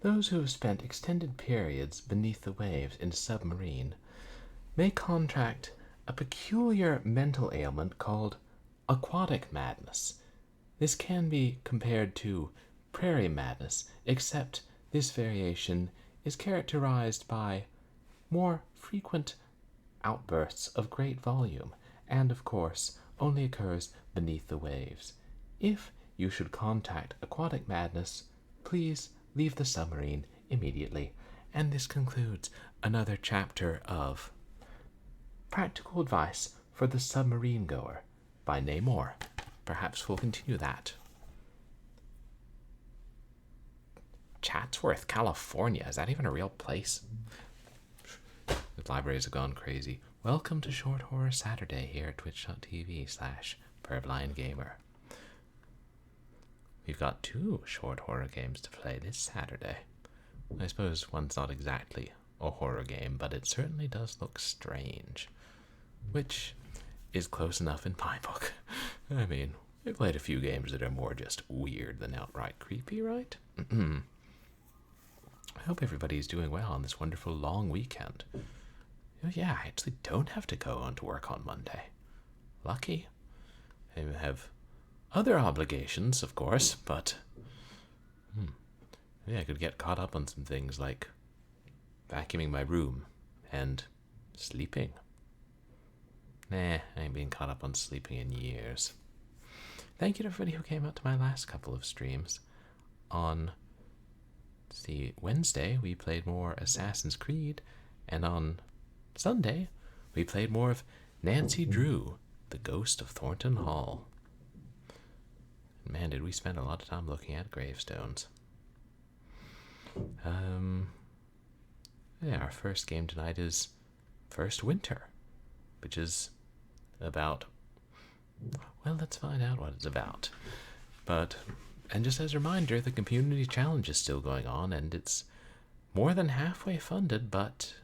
Those who have spent extended periods beneath the waves in a submarine may contract a peculiar mental ailment called aquatic madness. This can be compared to prairie madness, except this variation is characterized by more frequent outbursts of great volume, and of course only occurs beneath the waves. If you should contact aquatic madness, please leave the submarine immediately. And this concludes another chapter of Practical Advice for the Submarine Goer by Namor. Perhaps we'll continue that. Chatsworth, California. Is that even a real place? The libraries have gone crazy. Welcome to Short Horror Saturday here at twitch.tv/purblindgamer. We've got 2 short horror games to play this Saturday. I suppose one's not exactly a horror game, but it certainly does look strange, which is close enough in my book. I mean, we've played a few games that are more just weird than outright creepy, right? I hope everybody's doing well on this wonderful long weekend. Oh yeah, I actually don't have to go on to work on Monday. Lucky. I have other obligations, of course, but yeah, I could get caught up on some things like vacuuming my room and sleeping. Nah, I ain't been caught up on sleeping in years. Thank you to everybody who came out to my last couple of streams. On Wednesday, we played more Assassin's Creed, and on Sunday, we played more of Nancy Drew, The Ghost of Thornton Hall. Man, did we spend a lot of time looking at gravestones. Yeah, our first game tonight is First Winter, which is about, well, let's find out what it's about. And just as a reminder, the community challenge is still going on, and it's more than halfway funded, but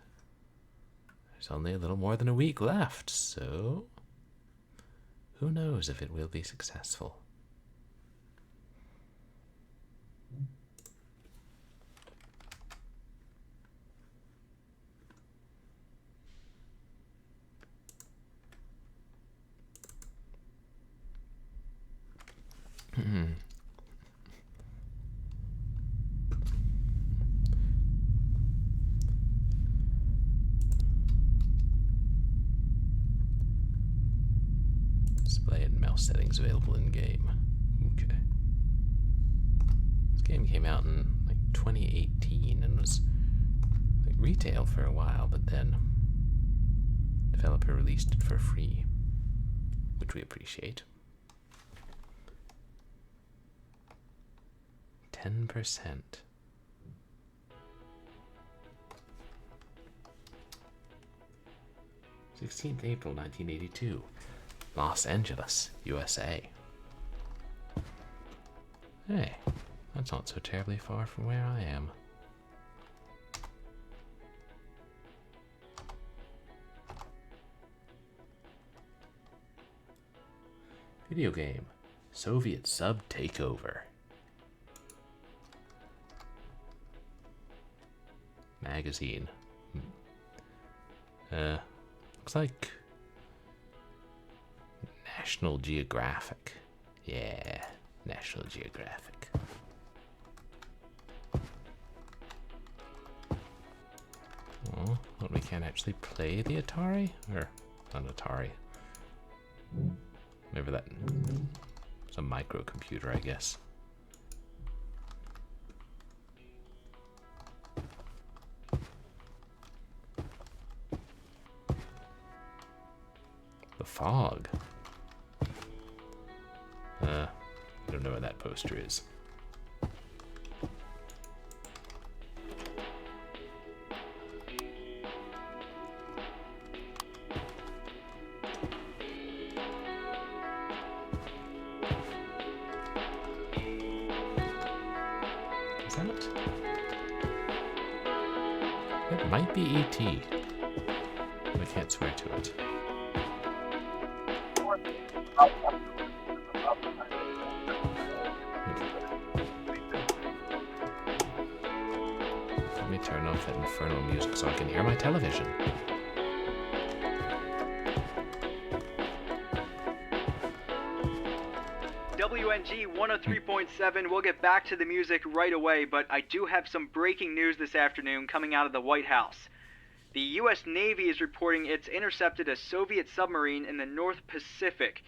there's only a little more than a week left, so who knows if it will be successful. Display and mouse settings available in game. Okay. This game came out in like 2018 and was like retail for a while, but then the developer released it for free, which we appreciate. 10%. 16th April 1982, Los Angeles, USA. Hey, that's not so terribly far from where I am. Video game, Soviet Sub Takeover. Magazine. Looks like National Geographic. Yeah, National Geographic. Oh, but we can't actually play the Atari? Or, not Atari. Maybe that. It's a microcomputer, I guess. The Fog. I don't know where that poster is. Is that? It might be E.T. I can't swear to it. off that infernal music so I can hear my television. WNG 103.7. We'll get back to the music right away, but I do have some breaking news this afternoon coming out of the White House. The U.S. Navy is reporting it's intercepted a Soviet submarine in the North Pacific.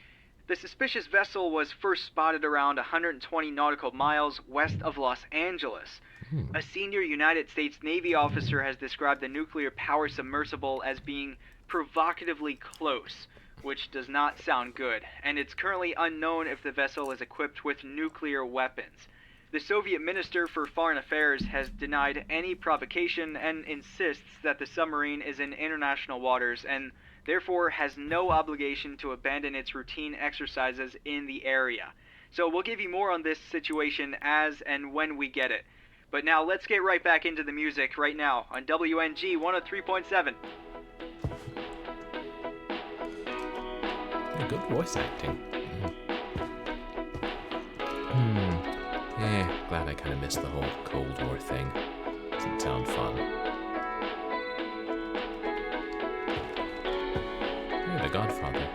The suspicious vessel was first spotted around 120 nautical miles west of Los Angeles. A senior United States Navy officer has described the nuclear power submersible as being provocatively close, which does not sound good, and it's currently unknown if the vessel is equipped with nuclear weapons. The Soviet Minister for Foreign Affairs has denied any provocation and insists that the submarine is in international waters and therefore has no obligation to abandon its routine exercises in the area. So we'll give you more on this situation as and when we get it. But now let's get right back into the music right now on WNG 103.7. Good voice acting. Glad I kind of missed the whole Cold War thing. Doesn't sound fun. Yeah, The Godfather.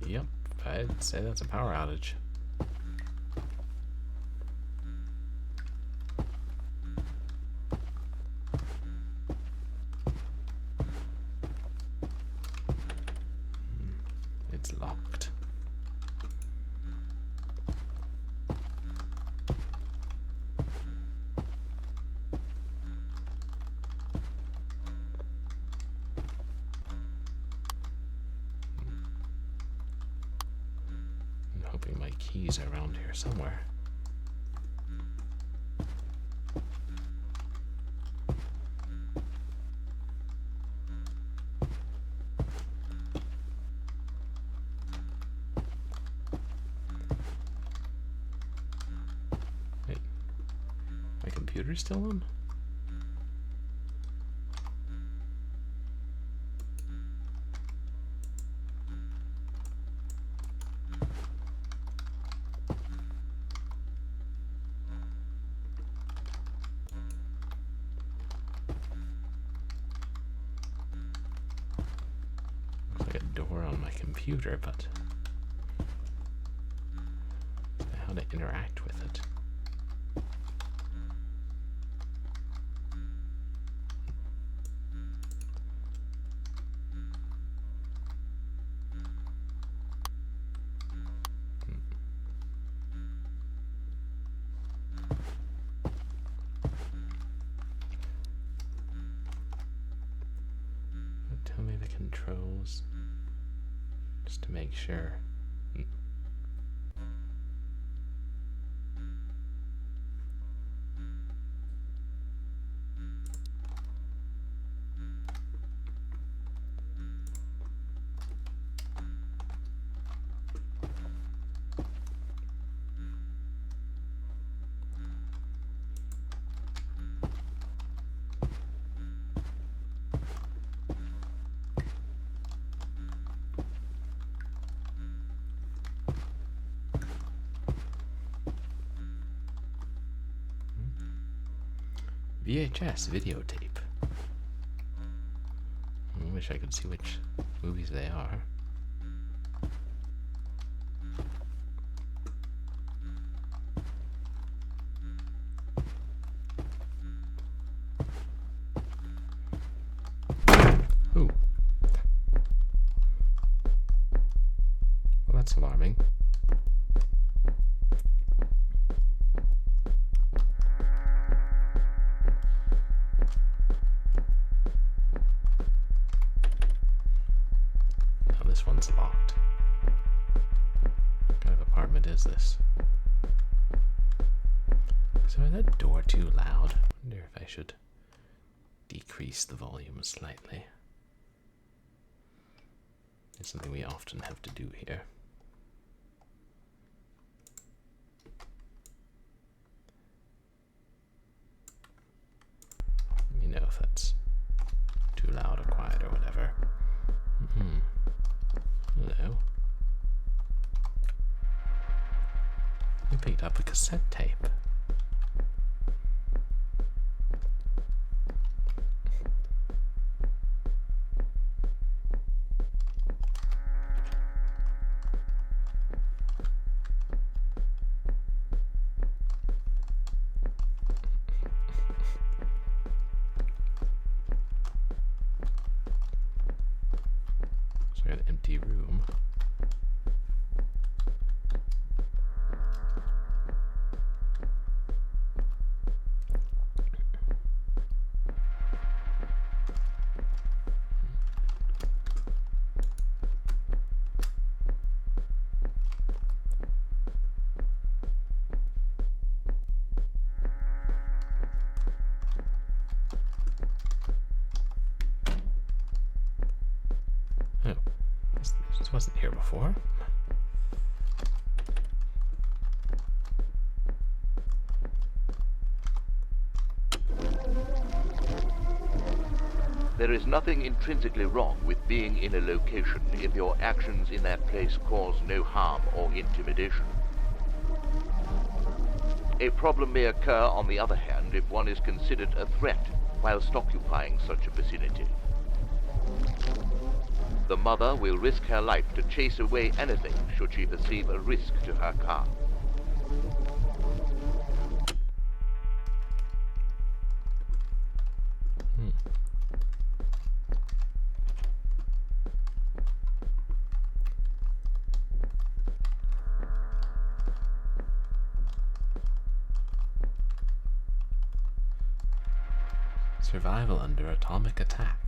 Yep, I'd say that's a power outage. It's locked. Hoping my keys are around here somewhere. Wait, my computer's still on? Door on my computer, but how to interact with it. Tell me the controls. Just to make sure. VHS videotape. I wish I could see which movies they are. Ooh. Well, that's alarming. This one's locked. What kind of apartment is this? So is that door too loud? I wonder if I should decrease the volume slightly. It's something we often have to do here. Let me know if that's too loud or quiet or whatever. Hello. We picked up a cassette tape. So we got an empty room. Oh, this wasn't here before. There is nothing intrinsically wrong with being in a location if your actions in that place cause no harm or intimidation. A problem may occur, on the other hand, if one is considered a threat whilst occupying such a vicinity. The mother will risk her life to chase away anything should she perceive a risk to her car. Survival under atomic attack.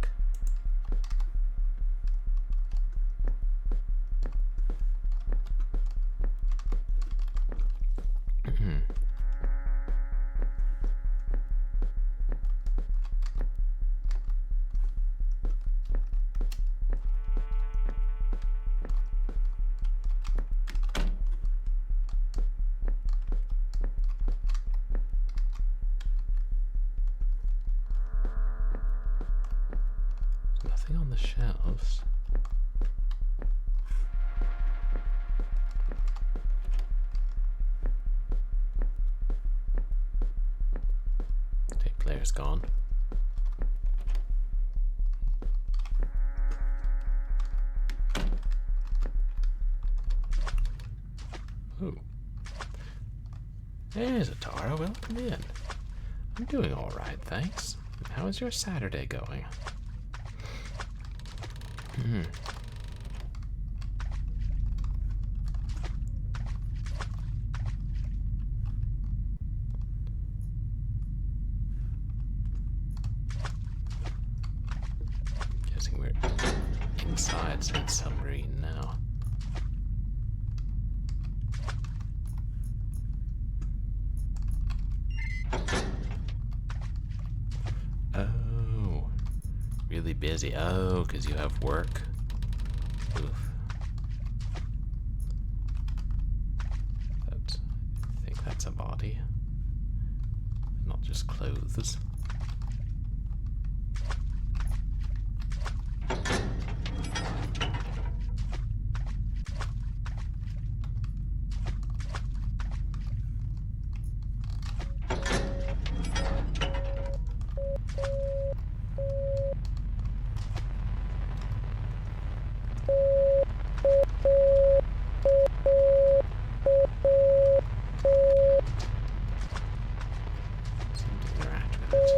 Nothing on the shelves. Tape player's gone. Ooh. There's a Tara. Welcome in. I'm doing all right, thanks. How is your Saturday going? Guessing we're inside said submarine now. Oh, really busy. Oh, because you have work. Oof. I think that's a body, not just clothes. Seem to interact with it.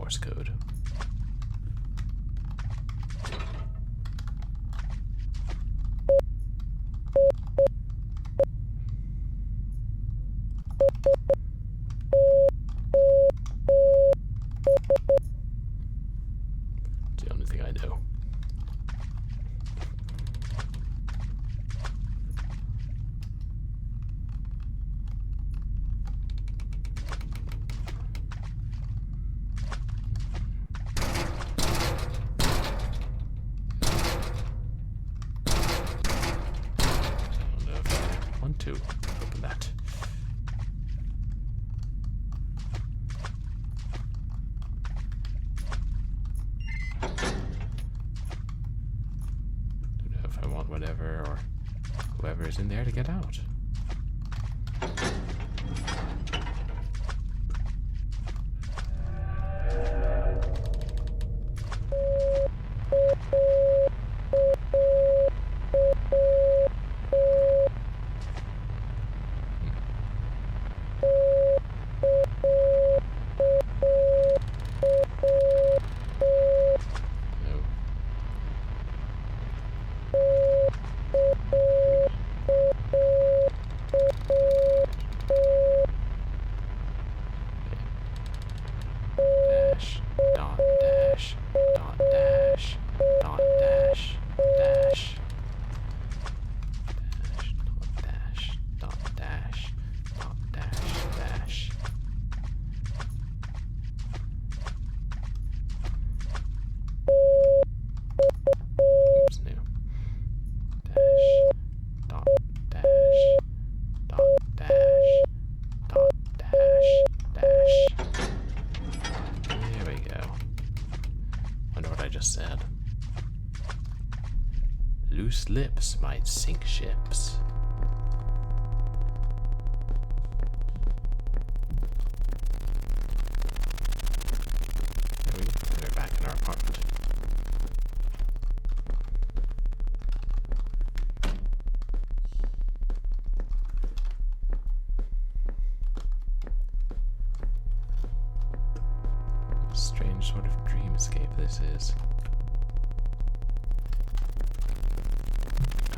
Morse code. It's the only thing I know. To open that. Don't know if I want whatever or whoever is in there to get out. Said. Loose lips might sink ships. There we go. We're back in our apartment. Strange sort of dreamscape this is.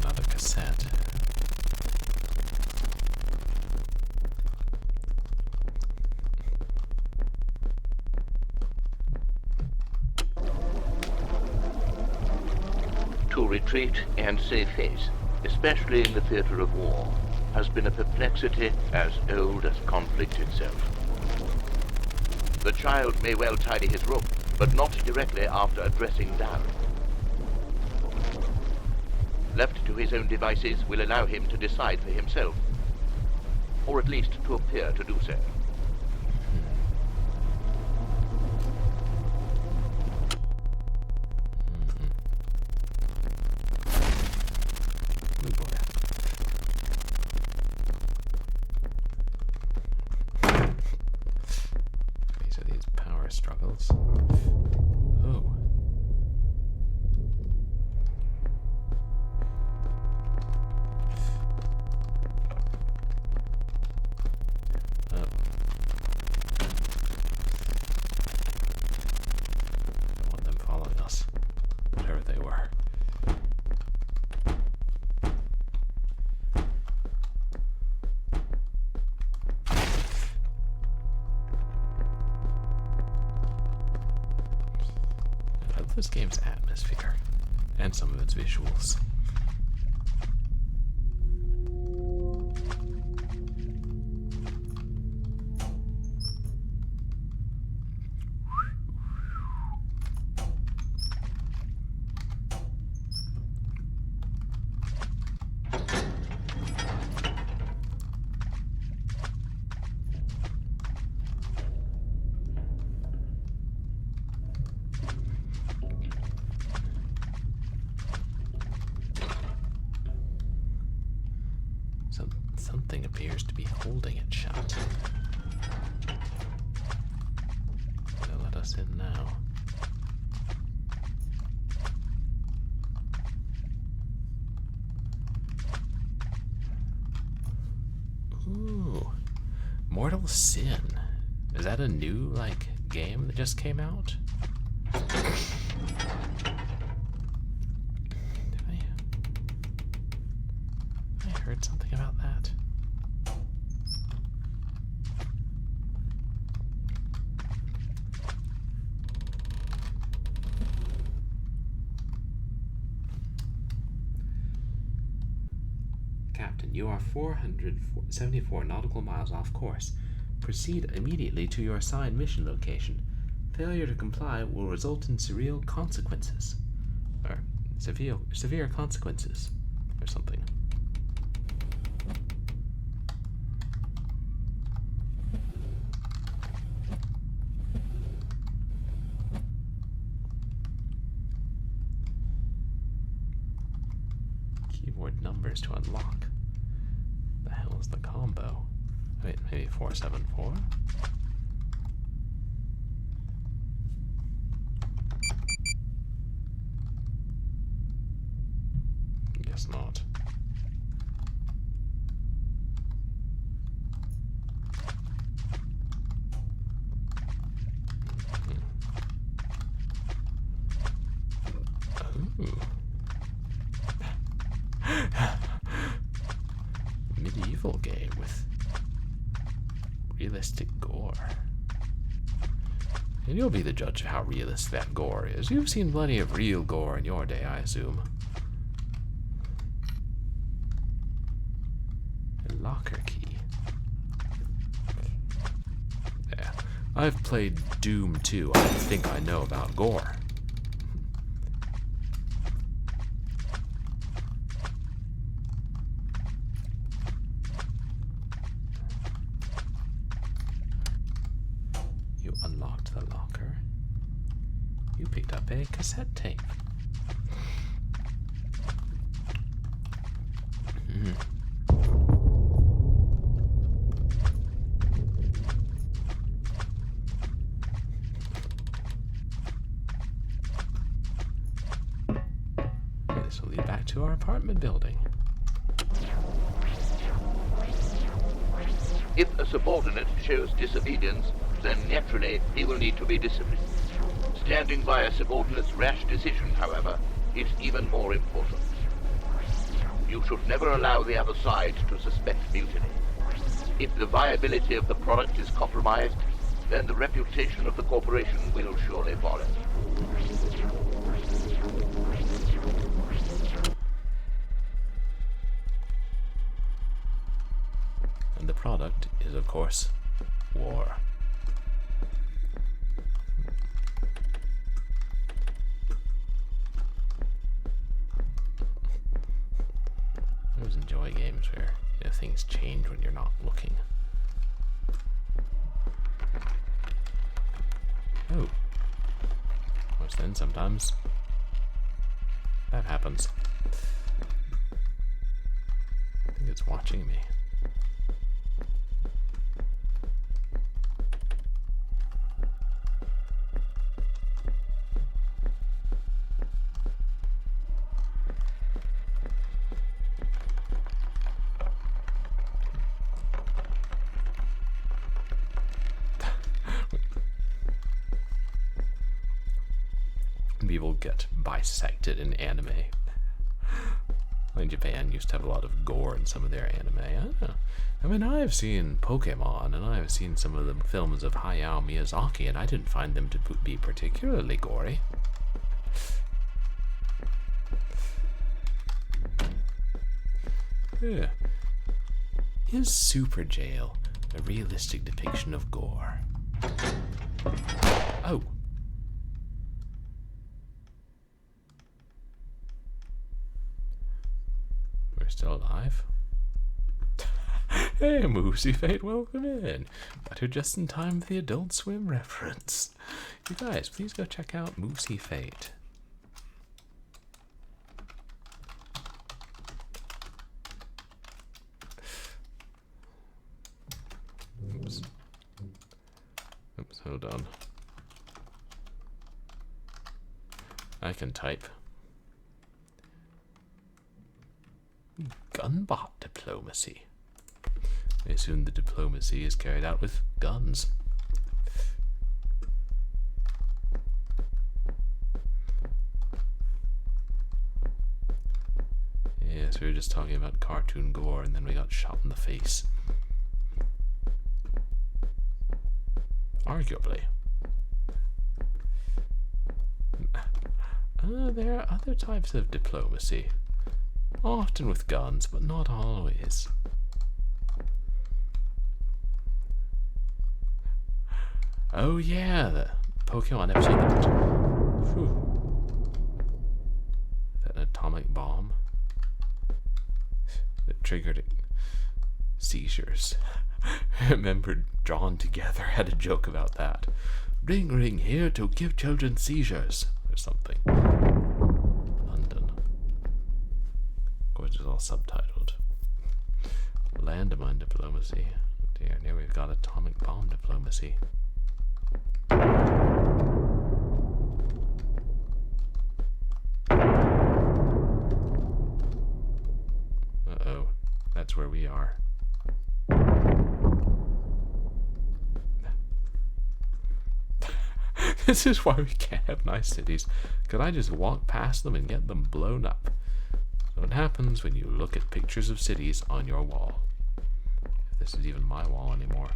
Another cassette. To retreat and save face, especially in the theater of war, has been a perplexity as old as conflict itself. The child may well tidy his room, but not directly after a dressing down. Left to his own devices will allow him to decide for himself, or at least to appear to do so. These are these power struggles. Oh. Whatever they were. I love this game's atmosphere and some of its visuals. Something appears to be holding it shut. They'll let us in now. Ooh. Mortal Sin. Is that a new, game that just came out? I heard something about that. Captain, you are 474 nautical miles off course. Proceed immediately to your assigned mission location. Failure to comply will result in surreal consequences. Or severe consequences. Or something. Keyboard numbers to unlock. The hell is the combo? Wait, maybe 474? Guess not. Ooh. Medieval game with realistic gore. And you'll be the judge of how realistic that gore is. You've seen plenty of real gore in your day, I assume. A locker key. Yeah. I've played Doom 2. I think I know about gore. You unlocked the locker. You picked up a cassette tape. This will lead back to our apartment building. If a subordinate shows disobedience, then naturally he will need to be disciplined. Standing by a subordinate's rash decision, however, is even more important. You should never allow the other side to suspect mutiny. If the viability of the product is compromised, then the reputation of the corporation will surely follow. And the product is, of course, war. I always enjoy games where things change when you're not looking. Oh. Of course, then sometimes that happens. I think it's watching me. People get bisected in anime. Like Japan used to have a lot of gore in some of their anime. I mean, I've seen Pokemon, and I've seen some of the films of Hayao Miyazaki, and I didn't find them to be particularly gory. Yeah. Is Super Jail a realistic depiction of gore? Oh. We're still alive? Hey, Moosey Fate, welcome in. Got here just in time for the Adult Swim reference. You guys, please go check out Moosey Fate. Oops. Oops, hold on. I can type. Gunbot diplomacy. I assume the diplomacy is carried out with guns. guess we were just talking about cartoon gore and then we got shot in the face. Arguably. There are other types of diplomacy. Often with guns, but not always. Oh yeah, the Pokemon episode that an atomic bomb that triggered seizures. I remember Drawn Together had a joke about that. Ring ring here to give children seizures or something. London. Of course it's all subtitled. Landmine diplomacy. Oh dear, now we've got atomic bomb diplomacy. Uh-oh, that's where we are. This is why we can't have nice cities. Could I just walk past them and get them blown up? So what happens when you look at pictures of cities on your wall? If this is even my wall anymore.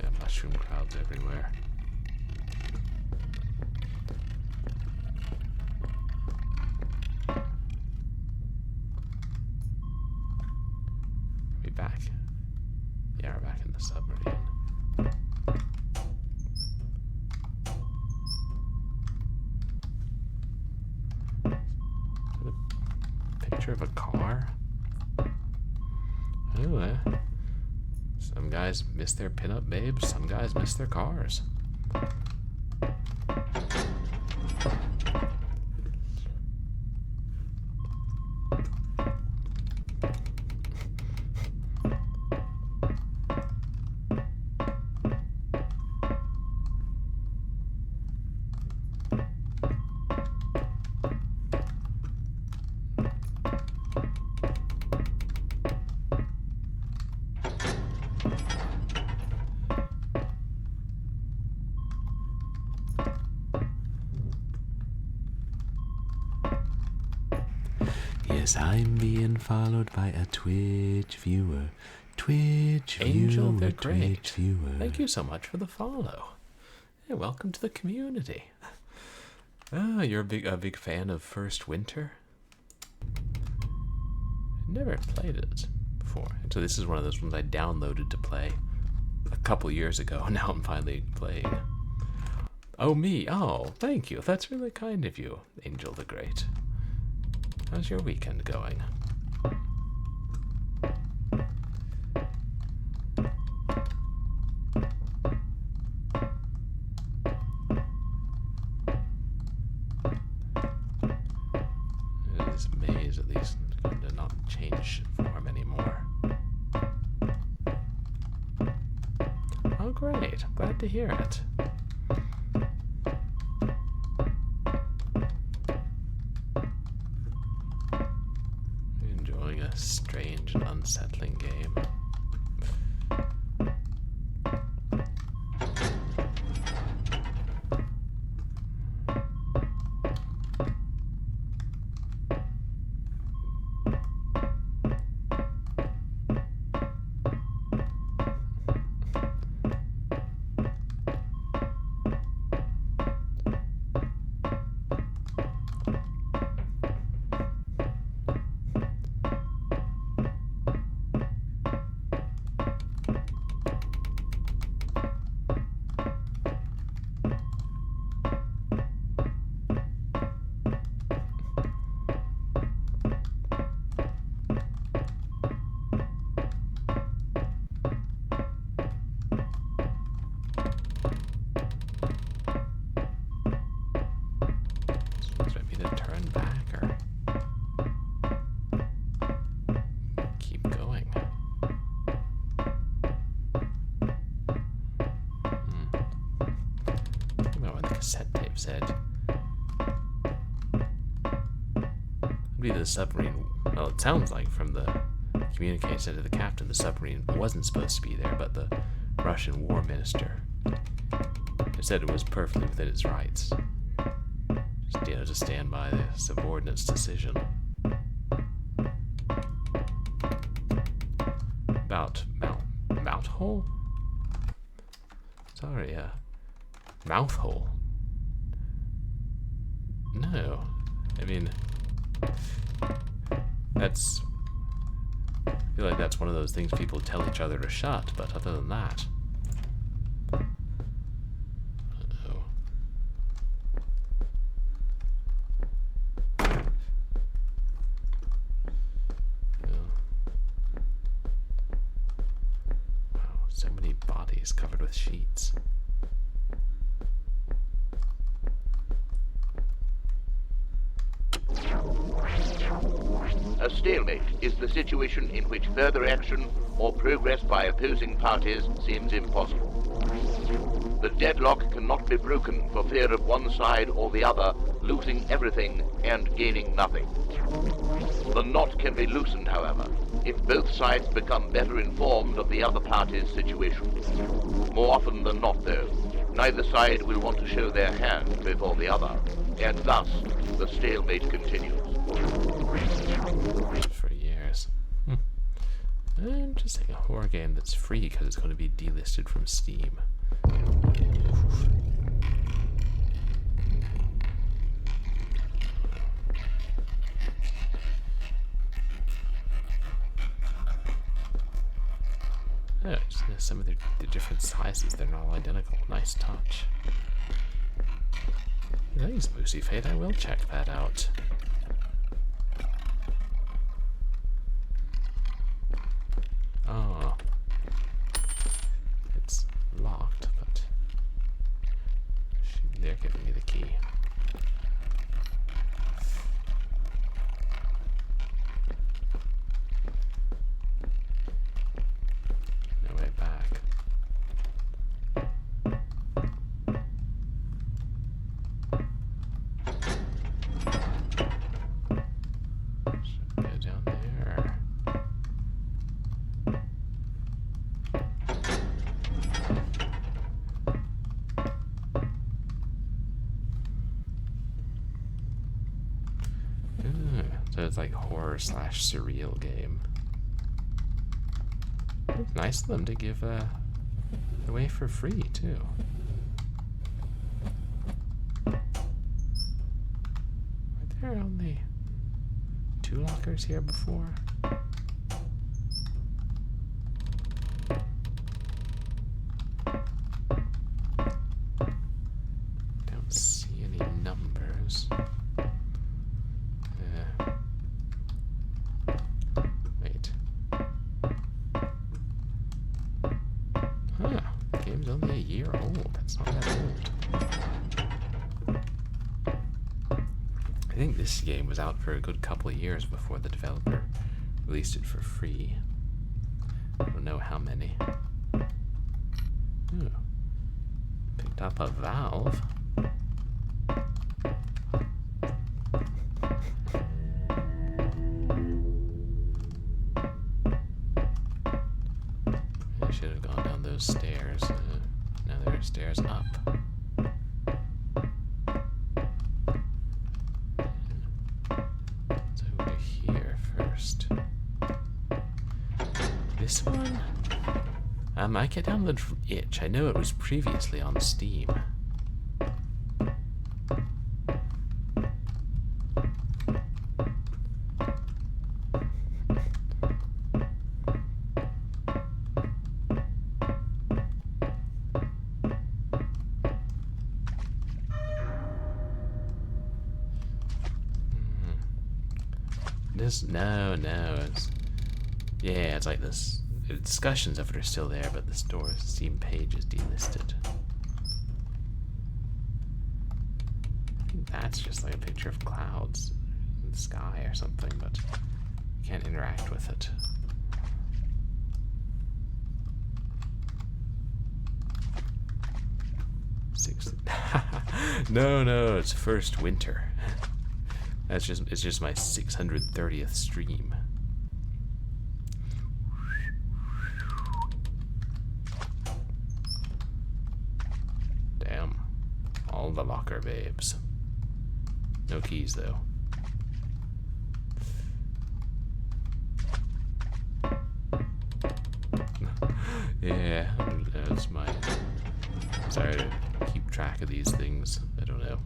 Yeah, mushroom crowds everywhere. Back. Yeah, we're back in the submarine. Is it a picture of a car? Oh, some guys miss their pinup babes, some guys miss their cars. Yes, I'm being followed by a Twitch viewer. Twitch Angel viewer, the Twitch Great. viewer. Thank you so much for the follow. Hey, welcome to the community. You're a big fan of First Winter? I never played it before. So this is one of those ones I downloaded to play a couple years ago. Now I'm finally playing. Oh, me? Oh, thank you. That's really kind of you, Angel the Great. How's your weekend going? This maze at least going to not change form anymore. Oh great, I'm glad to hear it. Enjoying a strange and unsettling game. Said be the submarine. Well, it sounds like from the communique said to the captain the submarine wasn't supposed to be there, but the Russian war minister. It said it was perfectly within its rights. Just, to stand by the subordinate's decision. About mouth hole? Sorry, mouth hole. No. I mean, I feel like that's one of those things people tell each other to shut, but other than that. Uh-oh. Wow, so many bodies covered with sheets. A stalemate is the situation in which further action or progress by opposing parties seems impossible. The deadlock cannot be broken for fear of one side or the other losing everything and gaining nothing. The knot can be loosened, however, if both sides become better informed of the other party's situation. More often than not, though, neither side will want to show their hand before the other, and thus the stalemate continues. For years. I'm just saying a horror game that's free because it's going to be delisted from Steam. Oh, just some of the different sizes, they're not all identical. Nice touch. Thanks, Lucy Fate. I will check that out. Oh. It's locked, but they're giving me the key. No way back. Should go down there. So it's like horror / surreal game. It's nice of them to give away for free too. Are there only 2 lockers here before? Don't see any numbers. Wait. Huh. The game's only a year old. That's not that old. I think this game was out for a good couple of years before the developer released it for free. I don't know how many. Ooh. Picked up a valve. I should have gone down those stairs. Now there are stairs up. It's over here first. This one? I can download from itch. I know it was previously on Steam. No, it's like this. The discussions of it are still there, but the Steam page is delisted. I think that's just like a picture of clouds in the sky or something, but you can't interact with it. No, it's first winter. It's just my 630th stream. the locker, babes. No keys, though. Yeah, that's my... Sorry to keep track of these things. I don't know.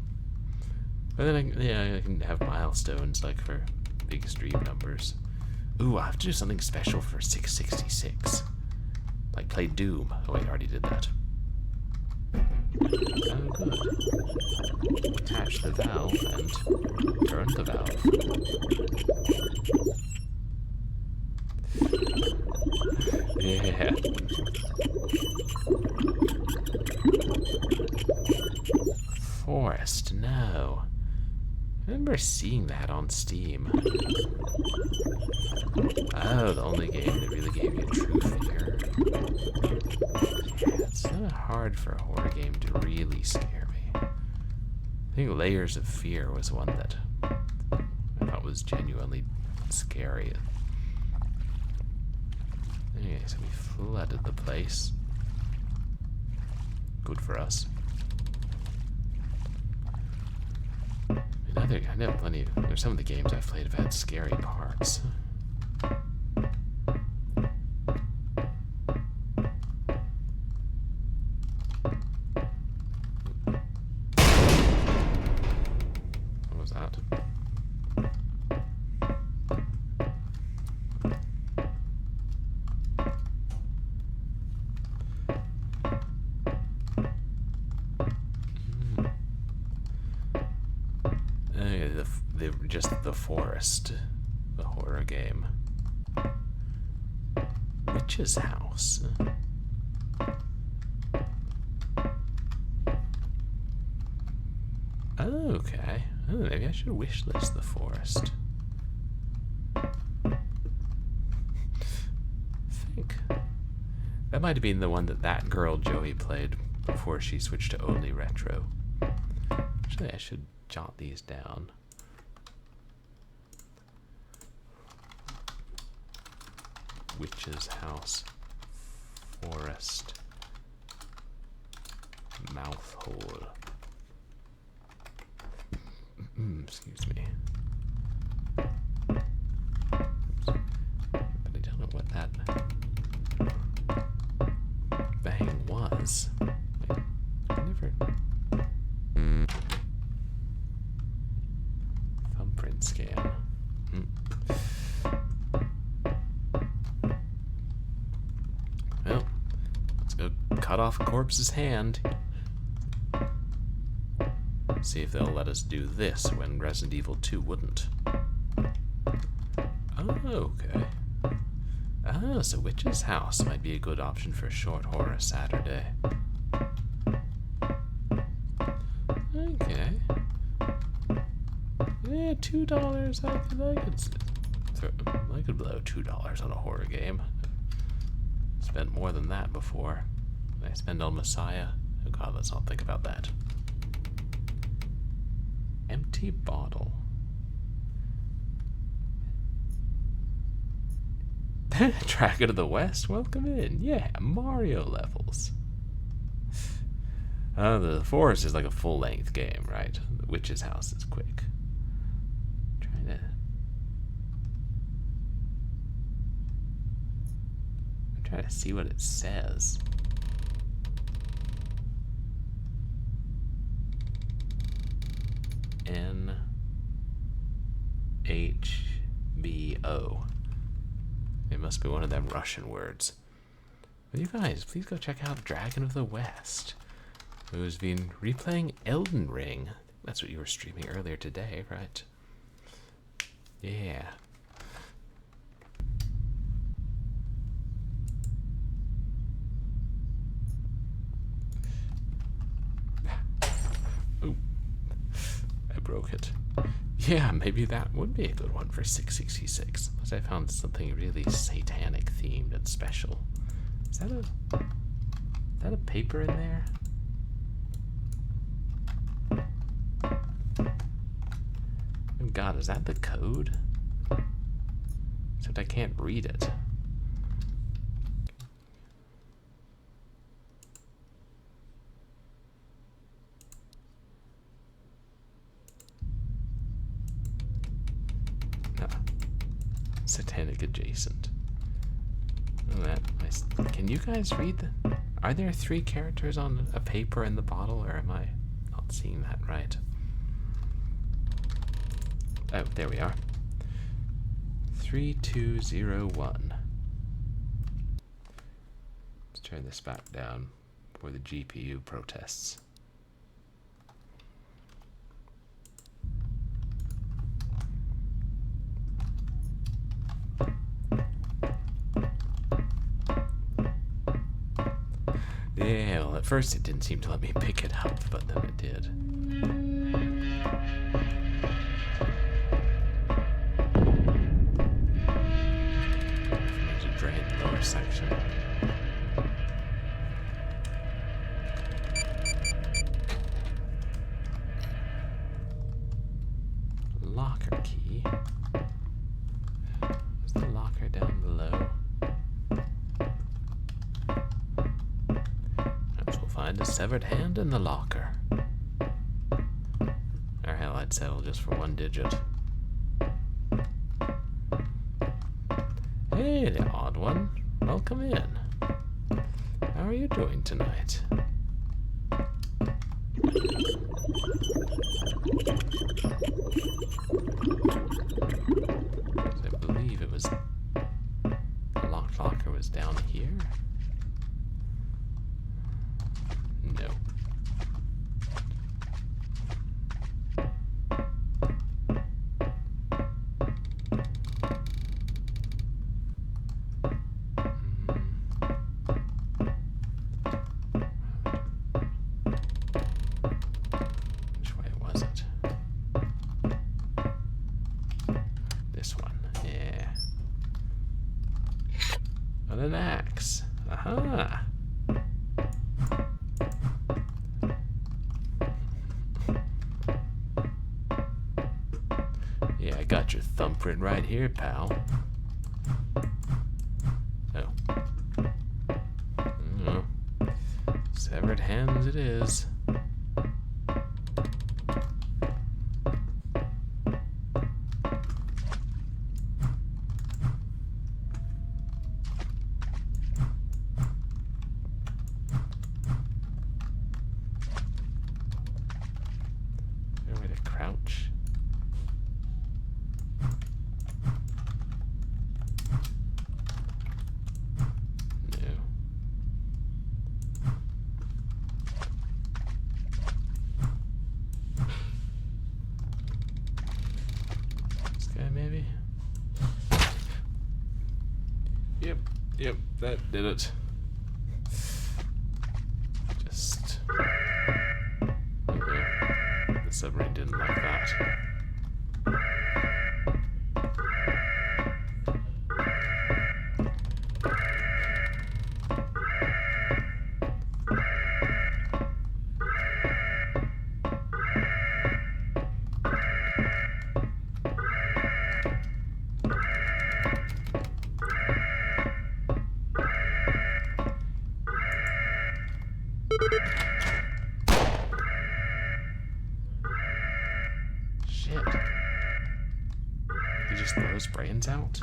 But then, I can have milestones, like, for big stream numbers. Ooh, I have to do something special for 666. Like, play Doom. Oh, wait, I already did that. Oh, good. Attach the valve and turn the valve. Yeah. Forest, no. I remember seeing that on Steam. Oh, the only game that really gave you true fear. Yeah, it's not hard for a horror game to really scare me. I think Layers of Fear was one that I thought was genuinely scary. Okay, so we flooded the place. Good for us. I know plenty of... There's some of the games I've played have had scary parts. What was that? Just the Forest, the horror game. Witch's House. Okay. Oh, maybe I should wishlist the Forest. I think that might have been the one that girl Joey played before she switched to only retro. Actually, I should jot these down. Witch's House, Forest, Mouthhole. Excuse me. Oops. But I don't know what that bang was. I never... Thumbprint scan. Cut off a corpse's hand. See if they'll let us do this when Resident Evil 2 wouldn't. Oh, okay. Oh, so Witch's House might be a good option for a short horror Saturday. Okay. Yeah, $2. I could blow $2 on a horror game. Spent more than that before. I spend on Messiah? Oh god, let's not think about that. Empty bottle. Dragon of the West, welcome in. Yeah, Mario levels. The Forest is like a full-length game, right? The Witch's House is quick. I'm trying to see what it says. NHBO. It must be one of them Russian words. But you guys, please go check out Dragon of the West, who's been replaying Elden Ring. That's what you were streaming earlier today, right? Yeah. Ooh. I broke it. Yeah, maybe that would be a good one for 666. Unless I found something really satanic themed and special. Is that a paper in there? Oh god, is that the code? Except I can't read it. Satanic adjacent. Oh, that nice. Can you guys read the... Are there 3 characters on a paper in the bottle, or am I not seeing that right? Oh, there we are. 3201. Let's turn this back down for the GPU protests. Yeah, well, at first it didn't seem to let me pick it up, but then it did. To drain the lower section. Locker key. Is the locker down below? Find a severed hand in the locker. Or hell, I'd settle just for 1 digit. Hey, the odd one. Welcome in. How are you doing tonight? I believe it was... The locked locker was down here? No. Which way was it? This one, yeah. And an axe. Aha! Yeah, I got your thumbprint right here, pal. Oh. Oh. Severed hands it is. Is there a way to crouch? Maybe. Yep, that did it. Just... The submarine didn't like that. Shit. He just throws brains out?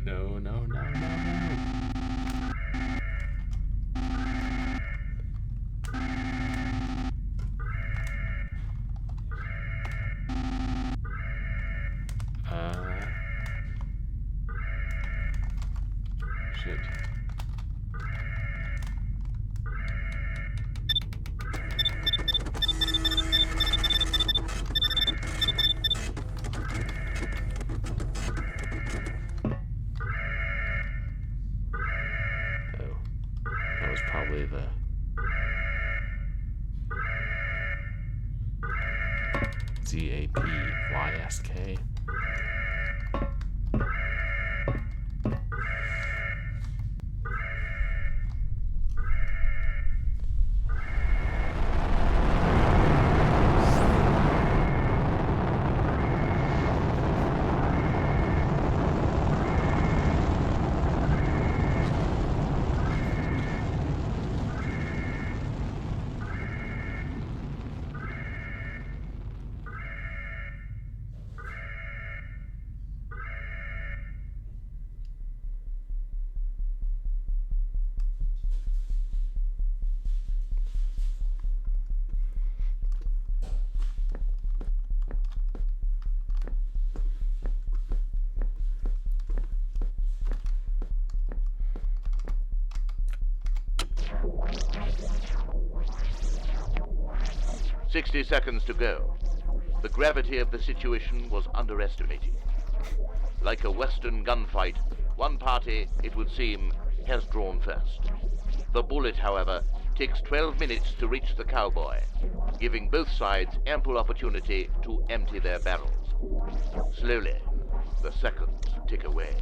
No, no, no, no, no. Shit. Oh, that was probably the ZAPYSK. 60 seconds to go. The gravity of the situation was underestimated. Like a Western gunfight, one party, it would seem, has drawn first. The bullet, however, takes 12 minutes to reach the cowboy, giving both sides ample opportunity to empty their barrels. Slowly, the seconds tick away.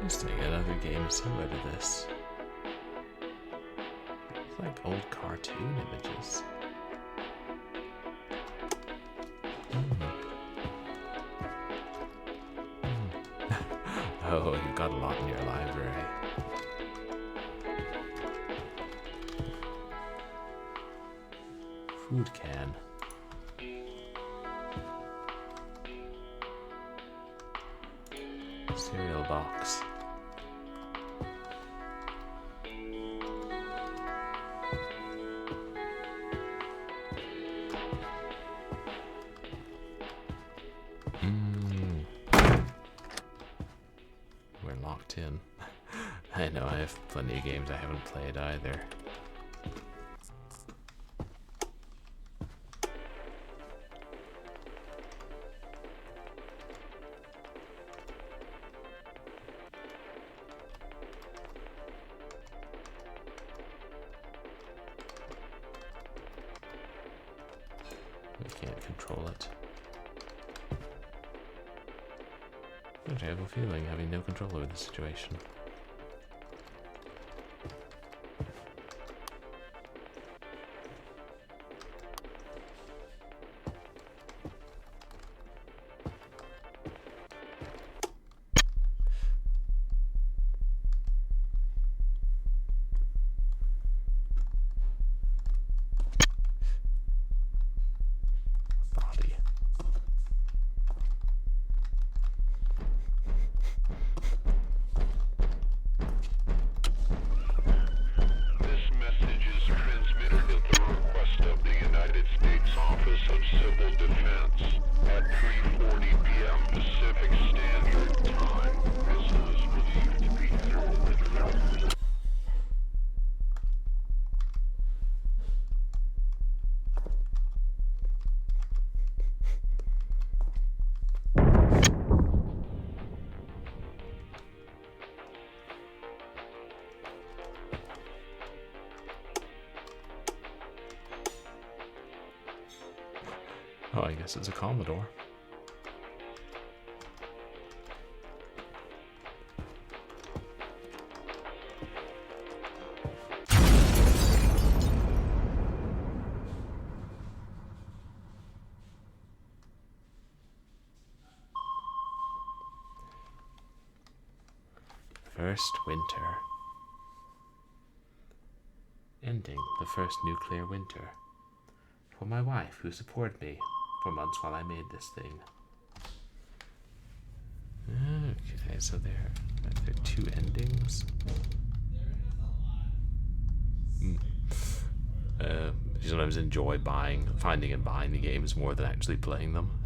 Just doing another game similar to this. It's like old cartoon images. Oh, you've got a lot in your library. Food can. Cereal box. We're locked in. I know, I have plenty of games I haven't played either. We can't control it. I have a feeling having no control over the situation. Oh, I guess it's a Commodore. First winter. Ending the first nuclear winter. For my wife, who supported me for months while I made this thing. Okay, so there are two endings. You sometimes enjoy finding and buying the games more than actually playing them.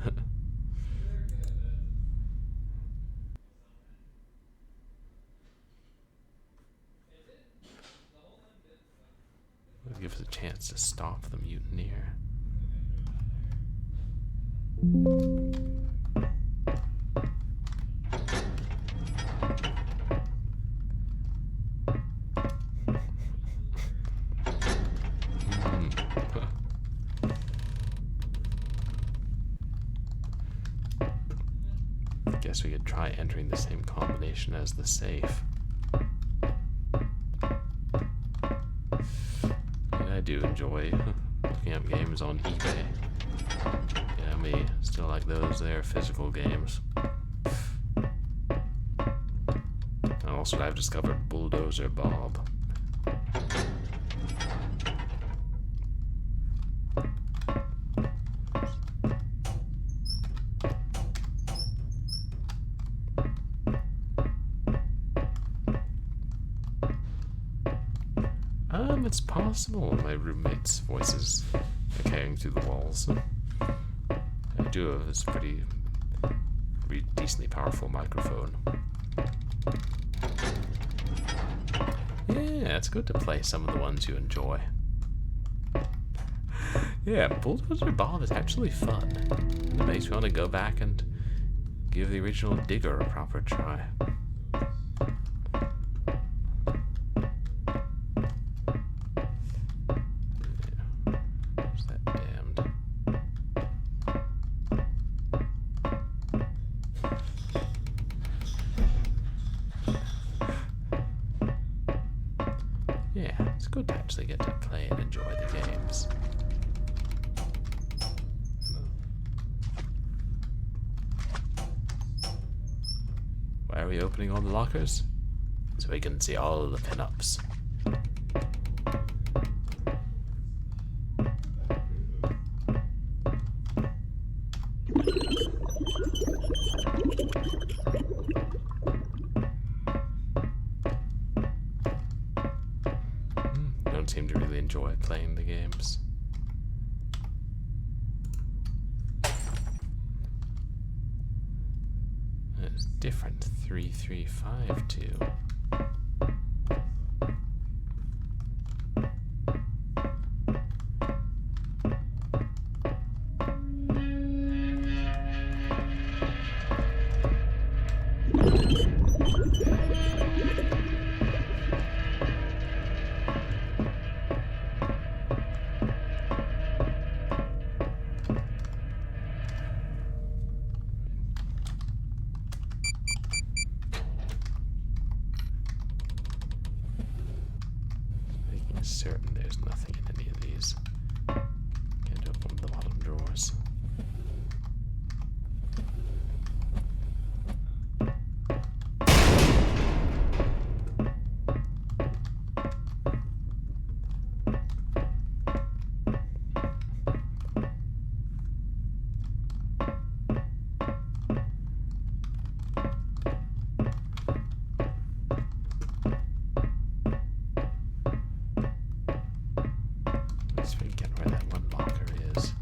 It'll give us a chance to stop the mutineer. Guess we could try entering the same combination as the safe. do enjoy looking up games on eBay. Yeah, me. Still like those there physical games. And also I've discovered Bulldozer Bob. It's possible my roommate's voices are carrying through the walls. I do have this pretty decently powerful microphone. Yeah, it's good to play some of the ones you enjoy. Yeah, Bulldozer Bob is actually fun. It makes me want to go back and give the original Digger a proper try. Yeah, it's good to actually get to play and enjoy the games. Why are we opening all the lockers? So we can see all the pinups. Don't seem to really enjoy playing the games. It's different. 3352. Certain there's nothing in any of these. Can't open the bottom drawers. Let's forget where that one locker is.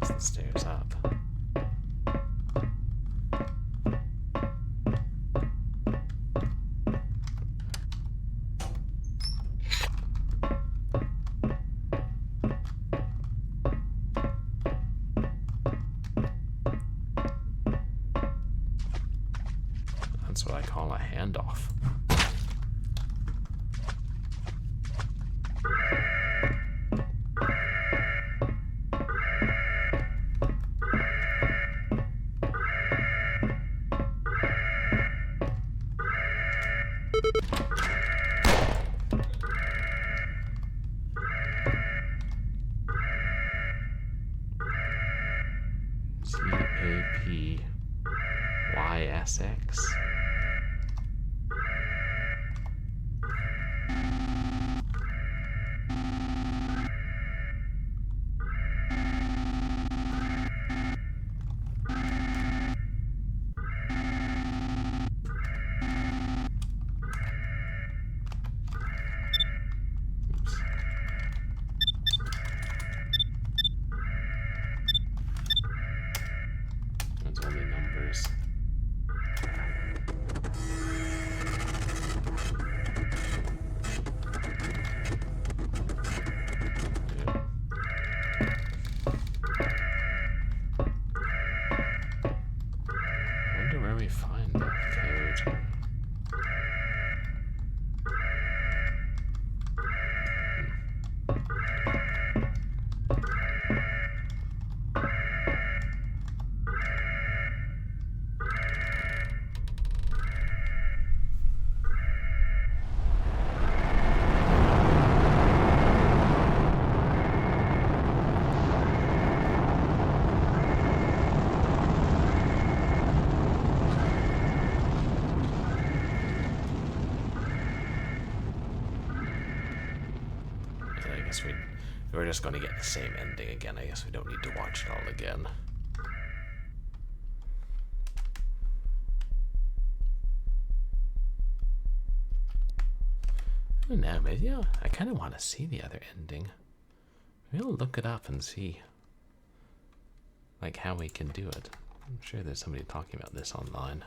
That's the stairs up. That's what I call a handoff. CAPYSX. That's only numbers. I guess we're just going to get the same ending again. I guess we don't need to watch it all again. I don't know, maybe I kind of want to see the other ending. Maybe I'll look it up and see, like, how we can do it. I'm sure there's somebody talking about this online.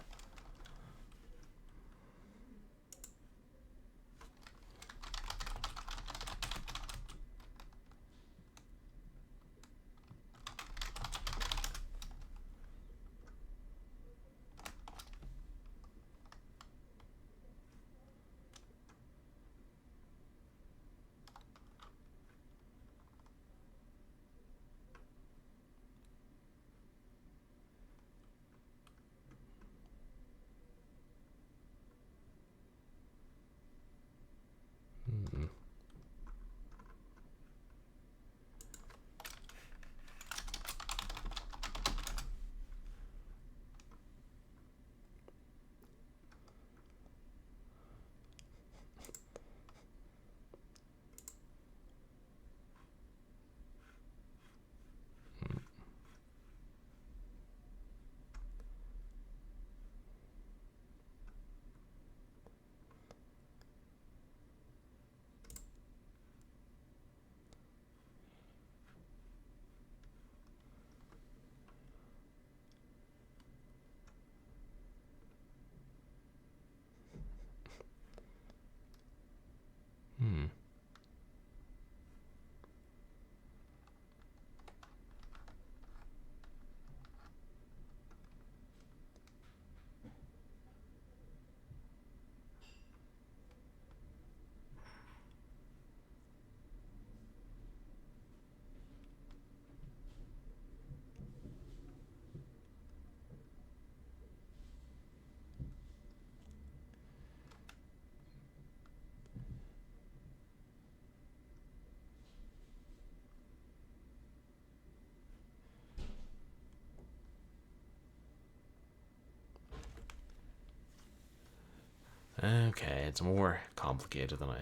Okay, it's more complicated than I...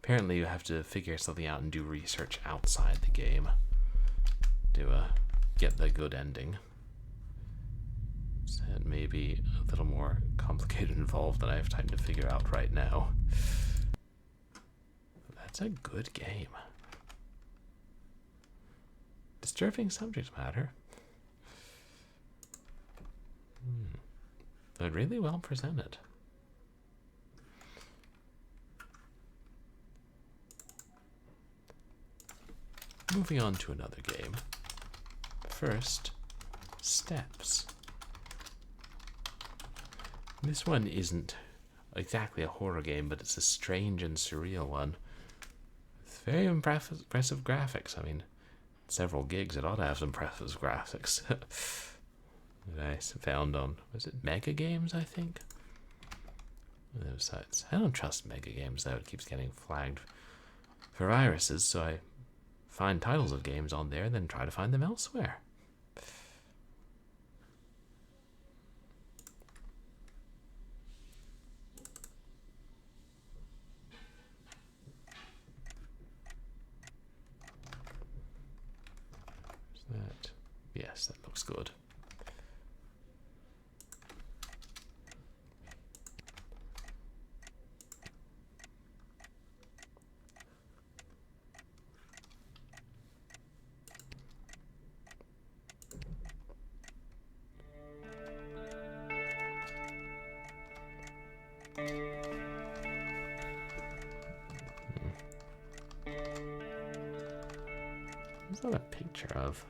Apparently you have to figure something out and do research outside the game to get the good ending. So it may be a little more complicated and involved than I have time to figure out right now. But that's a good game. Disturbing subject matter. But really well presented. Moving on to another game. First, Steps. This one isn't exactly a horror game, but it's a strange and surreal one. It's very impressive graphics. I mean, several gigs, it ought to have some impressive graphics. That I found on, was it Mega Games, I think? Those sites. I don't trust Mega Games, though. It keeps getting flagged for viruses, so I find titles of games on there, then try to find them elsewhere. Is that? Yes, that looks good. What's that a picture of?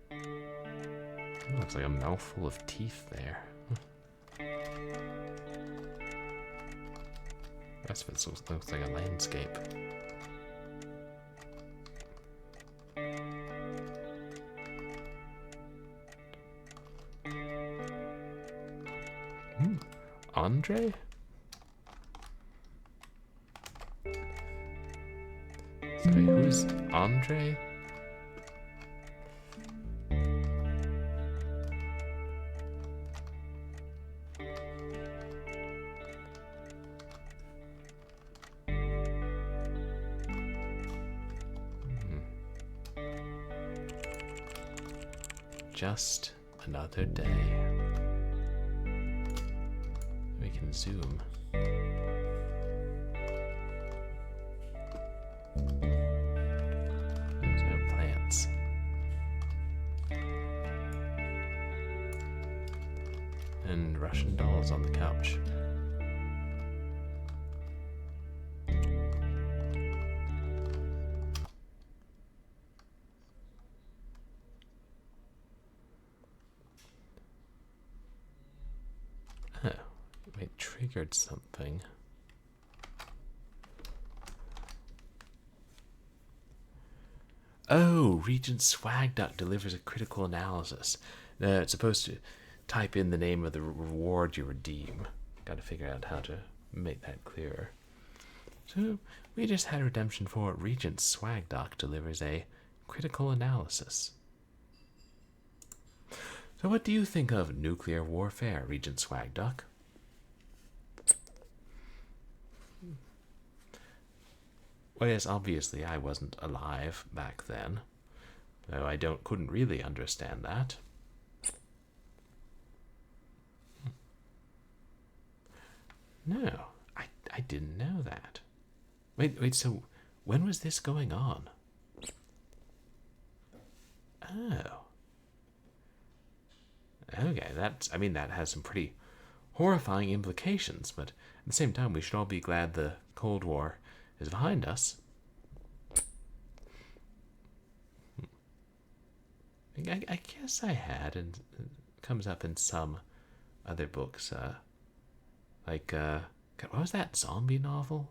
It looks like a mouthful of teeth there. The rest of it looks like a landscape. Andre? Sorry, who's Andre? just another day. We can zoom. There's no plants. And Russian dolls on the couch. Oh, it triggered something. Oh, Regent Swag Duck delivers a critical analysis. It's supposed to type in the name of the reward you redeem. Got to figure out how to make that clearer. So, we just had redemption for Regent Swag Duck delivers a critical analysis. So what do you think of nuclear warfare, Regent Swag Duck? Well, yes, obviously I wasn't alive back then, though I couldn't really understand that. No, I didn't know that. Wait, so when was this going on? Oh. Okay, that has some pretty horrifying implications, but at the same time, we should all be glad the Cold War is behind us. I guess I had, and it comes up in some other books, like, what was that zombie novel?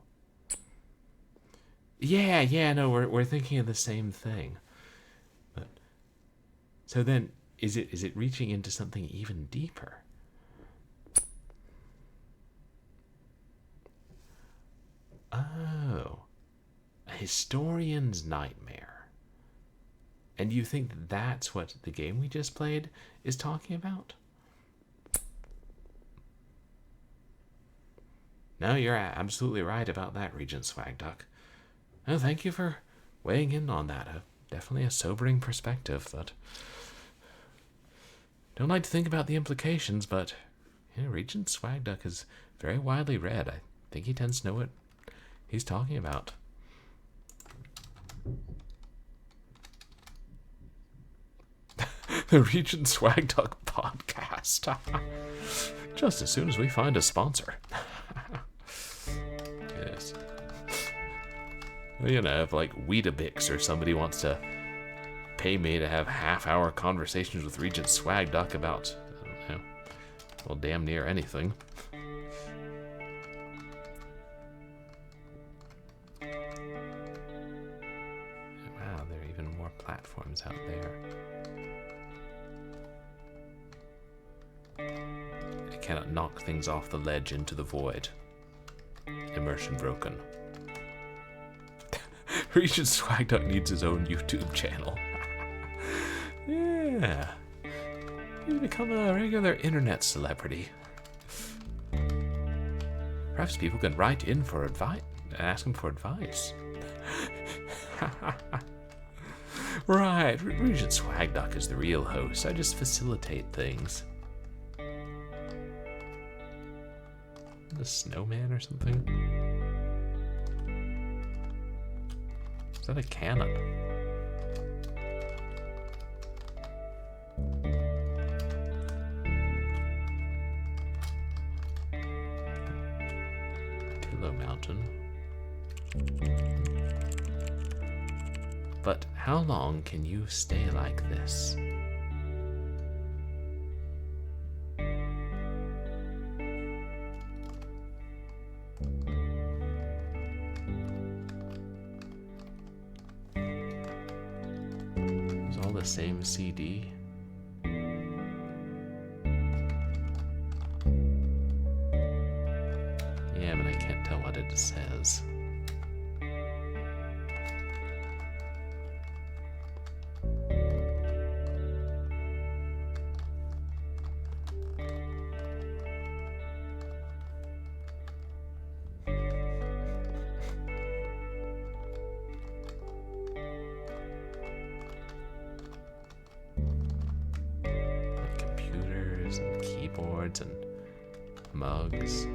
Yeah, no, we're thinking of the same thing. But so then, is it reaching into something even deeper? Oh, a historian's nightmare. And you think that's what the game we just played is talking about? No, you're absolutely right about that, Regent Swag Duck. Oh, thank you for weighing in on that. Definitely a sobering perspective, but don't like to think about the implications, but Regent Swag Duck is very widely read. I think he tends to know what he's talking about. The Regent Swag Duck podcast. Just as soon as we find a sponsor. Yes. If like Weetabix or somebody wants to pay me to have half-hour conversations with Regent Swag Duck about, well, damn near anything. Wow, there are even more platforms out there. I cannot knock things off the ledge into the void. Immersion broken. Regent Swag Duck needs his own YouTube channel. Yeah. He's become a regular internet celebrity. Perhaps people can write in for advice and ask him for advice. Right, Regent Swag Duck is the real host. I just facilitate things. The snowman or something? Is that a cannon? Pillow Mountain. But how long can you stay like this? The same CD. Yeah, but I can't tell what it says. boards and mugs.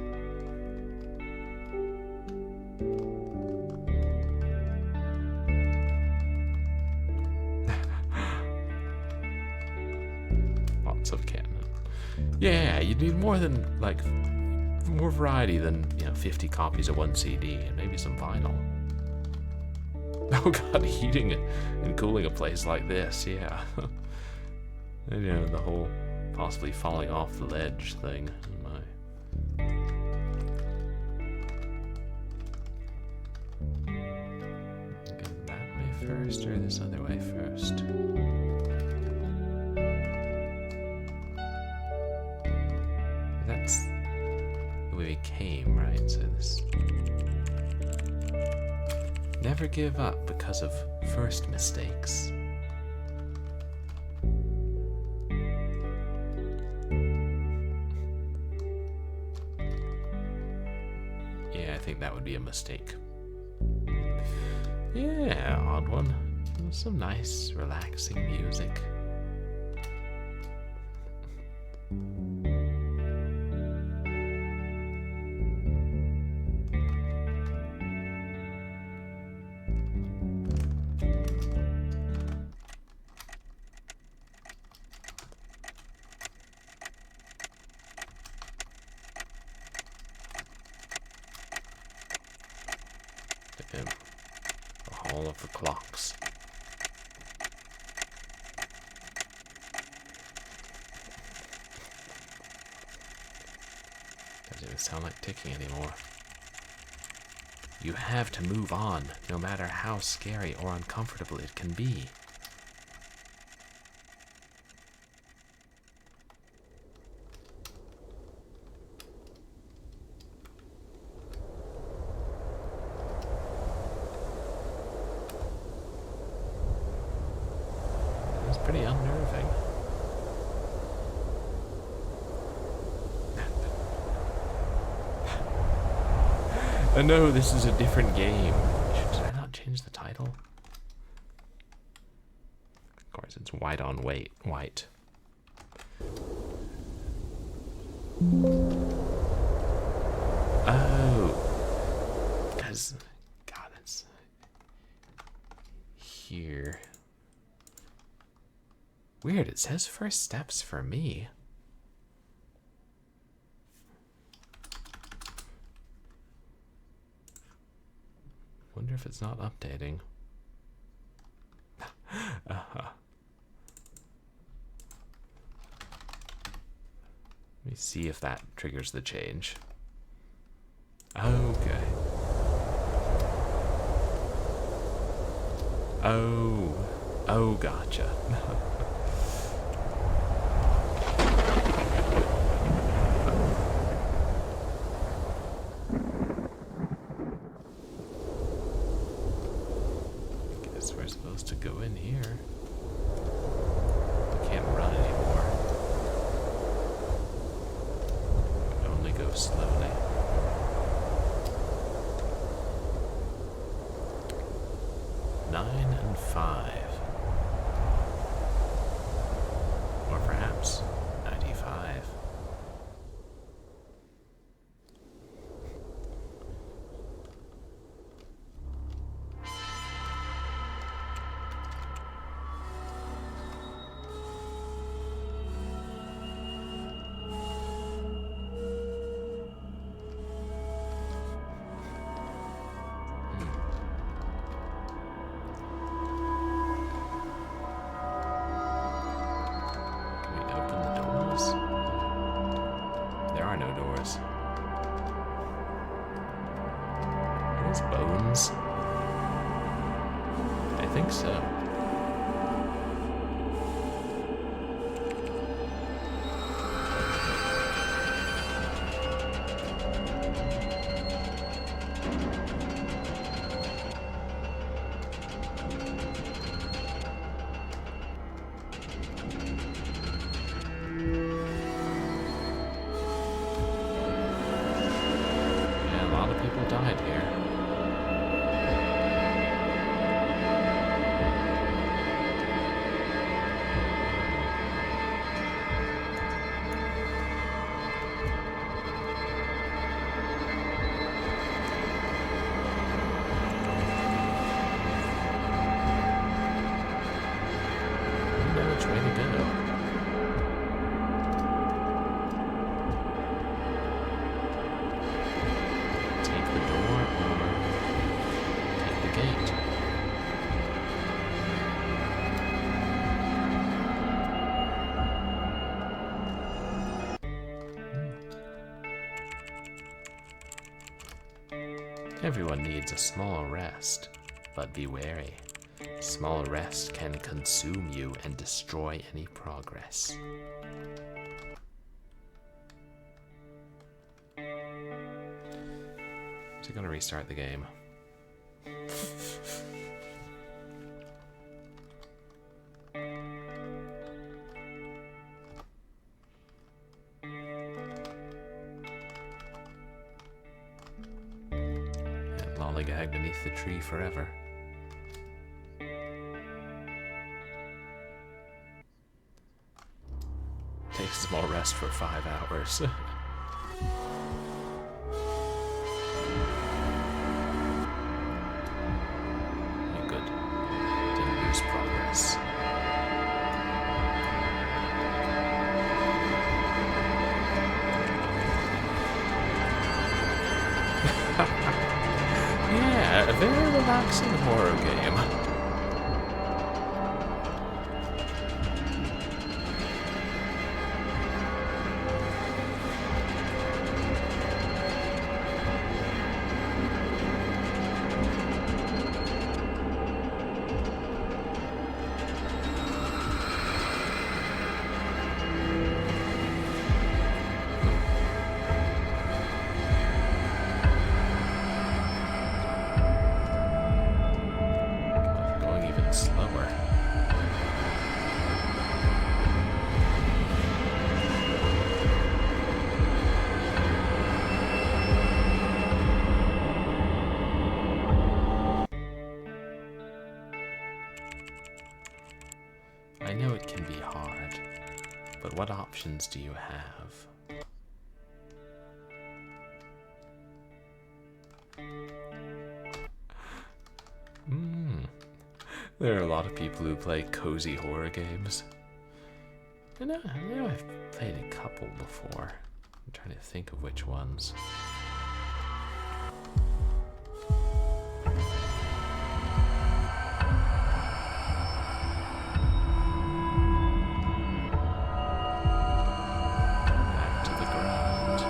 Lots of canon. Yeah, you need more than, like, more variety than, 50 copies of one CD and maybe some vinyl. Oh god, heating and cooling a place like this, yeah. And, the whole possibly falling off the ledge thing. Oh my. Go that way first or this other way first? That's the way we came, right? So this... Never give up because of first mistakes. Yeah, I think that would be a mistake. Yeah, odd one. Some nice, relaxing music. The Hall of the Clocks. Doesn't even sound like ticking anymore. You have to move on, no matter how scary or uncomfortable it can be. Pretty unnerving. Oh no, this is a different game. Should I not change the title? Of course, it's white on white. Oh. Because, God, it's here. Weird, it says first steps for me. Wonder if it's not updating. Let me see if that triggers the change. Okay. Oh, gotcha. We're supposed to go in here. We can't run anymore. We can only go slowly. Nine and 5. Or perhaps 95. Bones? I think so. Yeah, a lot of people died here. Everyone needs a small rest, but be wary. Small rest can consume you and destroy any progress. Is it going to restart the game? And lollygag beneath the tree forever. Take a small rest for 5 hours. Progress. Yeah, a very relaxing horror game. Slower. I know it can be hard, but what options do you have? There are a lot of people who play cozy horror games. I know I've played a couple before. I'm trying to think of which ones. Back to the ground.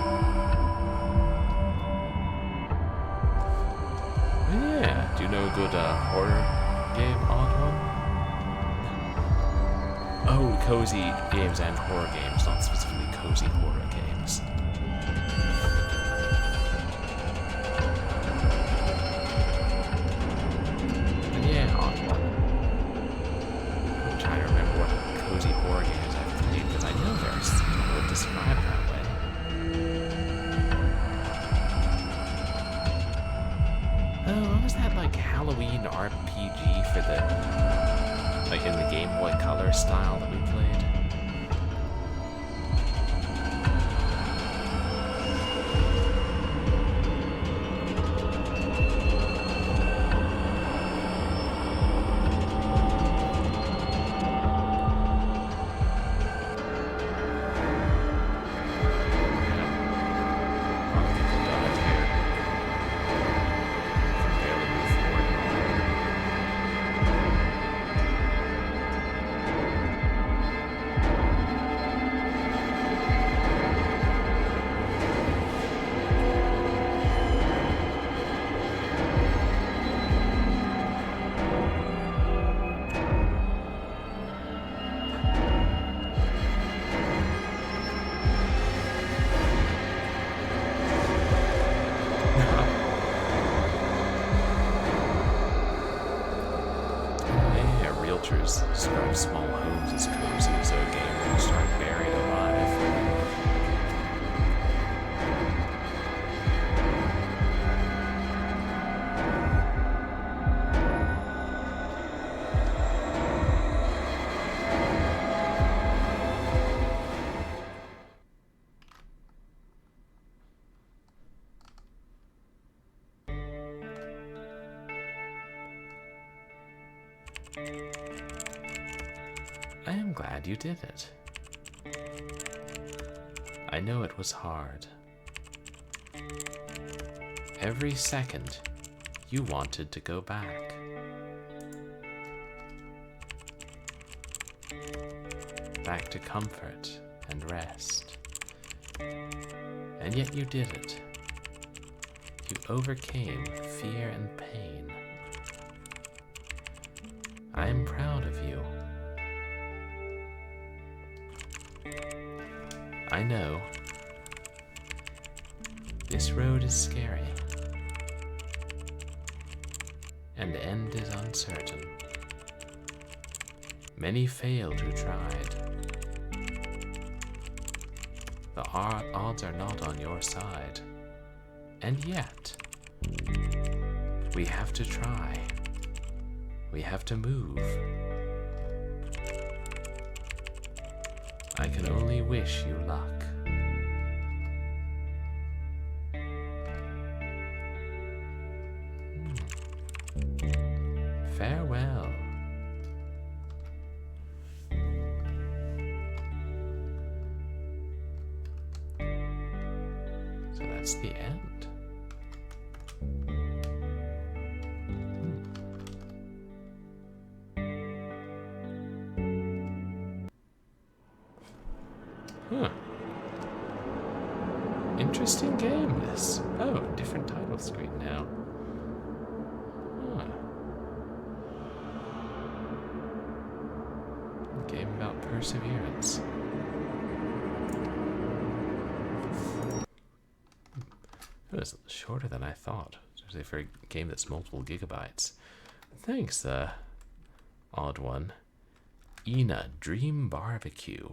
Yeah, do you know a good horror game, odd one? Oh, cozy games and horror games, not specifically cozy horror games. But yeah, odd one. I'm trying to remember what cozy horror games I've played, because I know there's some would describe that way. Oh, what was that, like, Halloween RPG for the, like, in the Game Boy Color style that we played? Describe small homes as cozy, so a game will start buried alive. I am glad you did it. I know it was hard. Every second, you wanted to go back. Back to comfort and rest. And yet you did it. You overcame fear and pain. I am proud of you. I know this road is scary, and the end is uncertain. Many failed who tried. The odds are not on your side, and yet we have to try. We have to move. I can only wish you luck. Farewell. So that's the end. Huh. Interesting game, this. Oh, different title screen now. Huh. A game about perseverance. That was shorter than I thought, especially for a game that's multiple gigabytes. Thanks, odd one. Ina Dream Barbecue.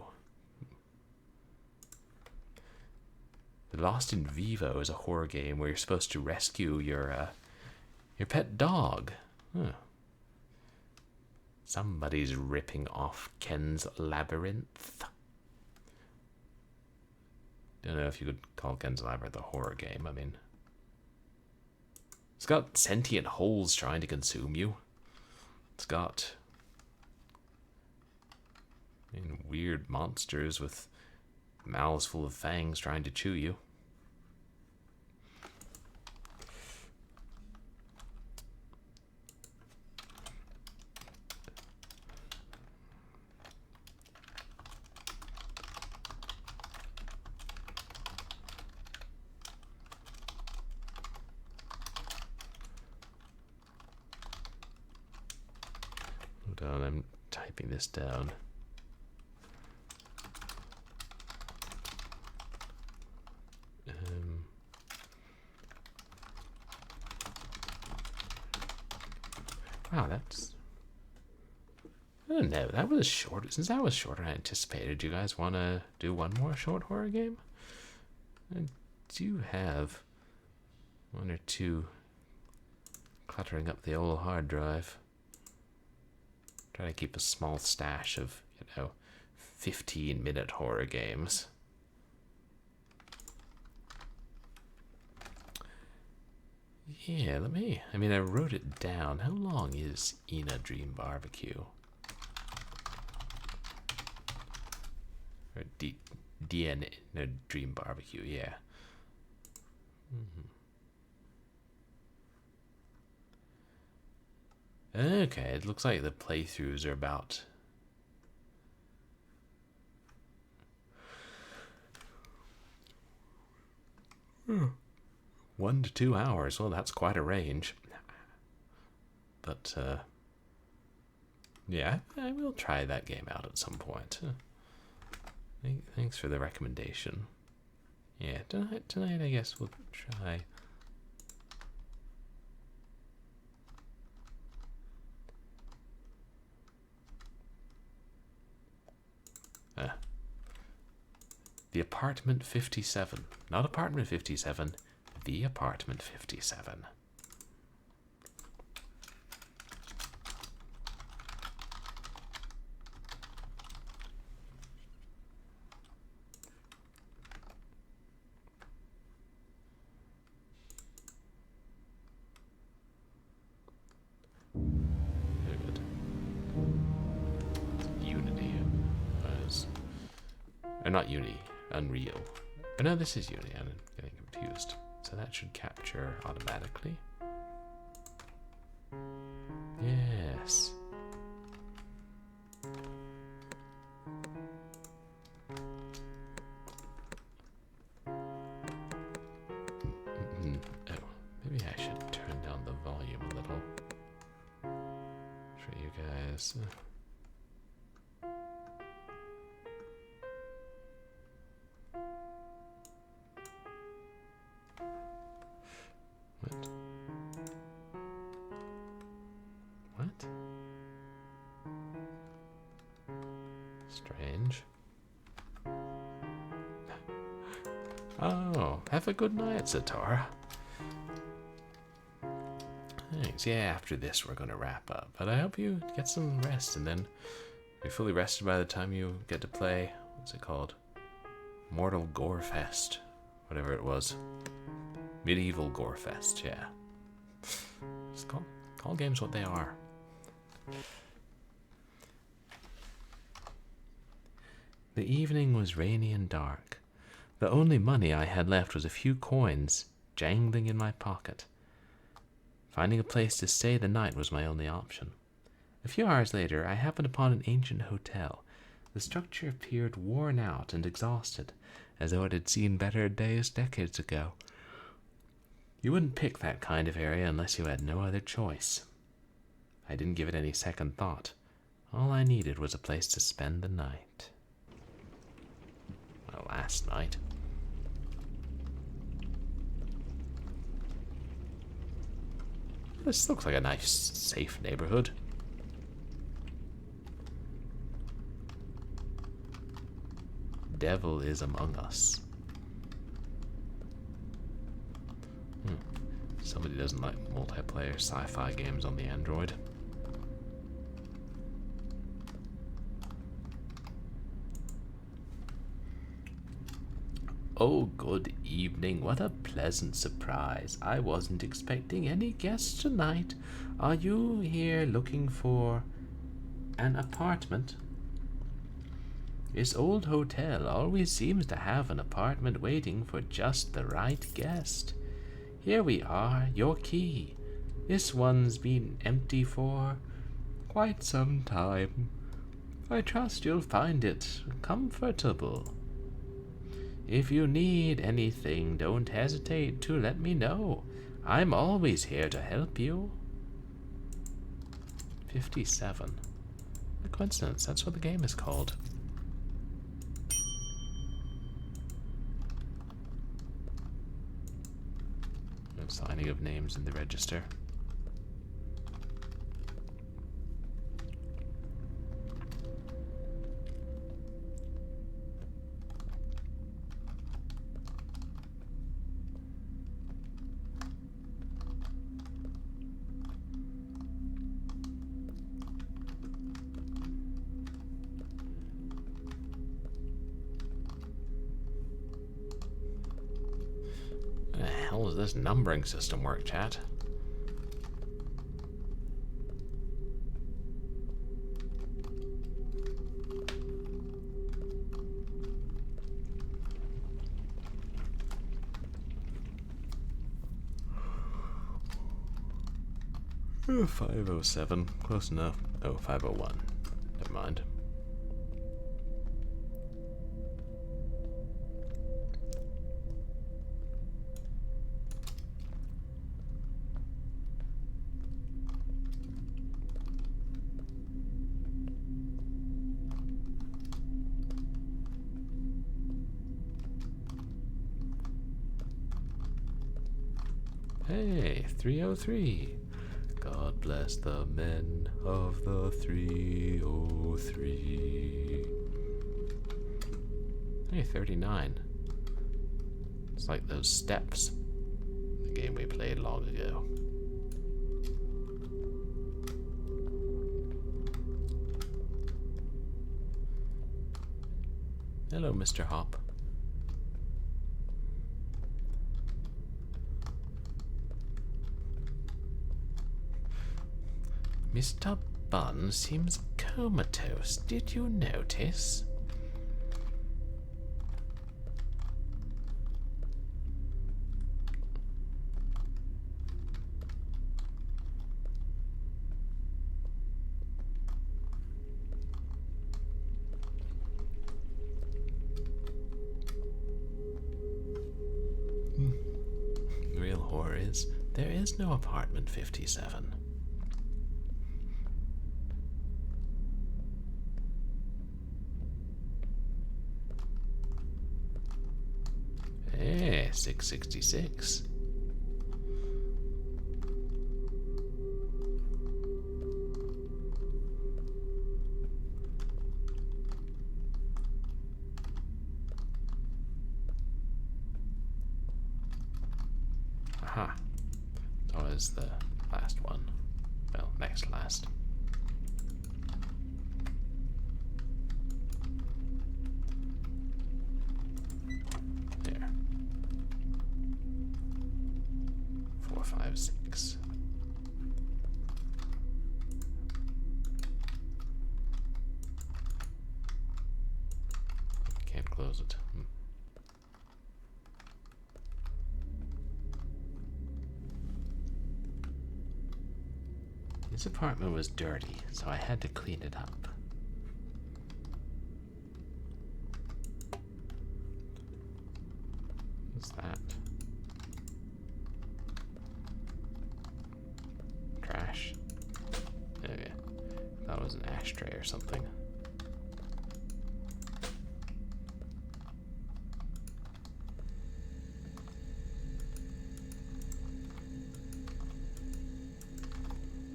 Lost in Vivo is a horror game where you're supposed to rescue your pet dog. Huh. Somebody's ripping off Ken's Labyrinth. Don't know if you could call Ken's Labyrinth a horror game. I mean, it's got sentient holes trying to consume you. It's got weird monsters with mouths full of fangs trying to chew you. Hold on, I'm typing this down. Wow, that's... I don't know, that was short. Since that was shorter than I anticipated, do you guys want to do one more short horror game? I do have one or two cluttering up the old hard drive. Try to keep a small stash of, 15-minute horror games. Yeah, I wrote it down. How long is Ina Dream Barbecue? Or DN no, Dream Barbecue, yeah. Okay, it looks like the playthroughs are about 1 to 2 hours. Well, that's quite a range. But, yeah, I will try that game out at some point. Thanks for the recommendation. Yeah, tonight I guess we'll try... The Apartment 57. Not Apartment 57, The Apartment 57. Very good. Unity was... Or not Unity. Unreal. Oh no, this is Unity. I'm getting confused. So that should capture automatically. Yes. Oh, for you guys. What? What? Strange. Oh, have a good night, Zatora. Thanks. Yeah, after this we're going to wrap up. But I hope you get some rest and then be fully rested by the time you get to play, what's it called? Mortal Gorefest. Whatever it was. Medieval Gorefest, yeah. Just call games what they are. The evening was rainy and dark. The only money I had left was a few coins jangling in my pocket. Finding a place to stay the night was my only option. A few hours later, I happened upon an ancient hotel. The structure appeared worn out and exhausted, as though it had seen better days decades ago. You wouldn't pick that kind of area unless you had no other choice. I didn't give it any second thought. All I needed was a place to spend the night. Well, last night. This looks like a nice, safe neighborhood. Devil is among us. Somebody doesn't like multiplayer sci-fi games on the Android. Oh, good evening. What a pleasant surprise. I wasn't expecting any guests tonight. Are you here looking for an apartment? This old hotel always seems to have an apartment waiting for just the right guest. Here we are, your key. This one's been empty for quite some time. I trust you'll find it comfortable. If you need anything, don't hesitate to let me know. I'm always here to help you. 57. A coincidence, that's what the game is called. No signing of names in the register. How does this numbering system work, chat? Oh, 507, close enough. Oh, 501. Never mind. Hey, 303. God bless the men of the 303. Hey, 39. It's like those steps. The game we played long ago. Hello, Mr. Hop. Mr. Bunn seems comatose. Did you notice? The real horror is, there is no apartment 57. 666. Aha. That was the last one. Well, next last. There. 4, 5, 6. Can't close it. This apartment was dirty, so I had to clean it up. What's that? Trash? Oh yeah. That was an ashtray or something.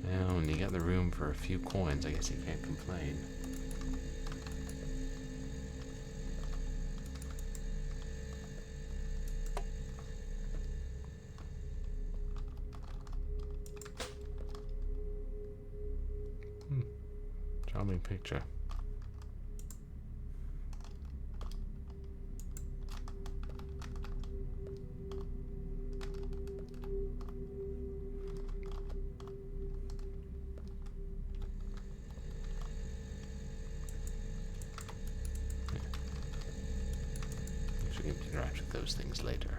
Well, when you got the room for a few coins, I guess you can't complain. Charming picture. We can interact with those things later.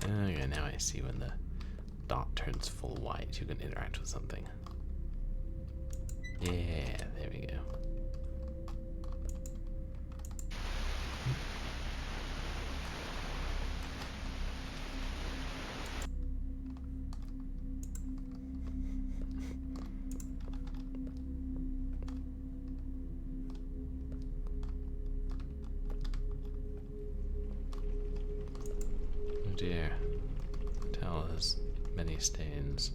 Okay, now I see when the dot turns full white, you can interact with something. Yeah, there we go. Oh dear. Tell has many stains.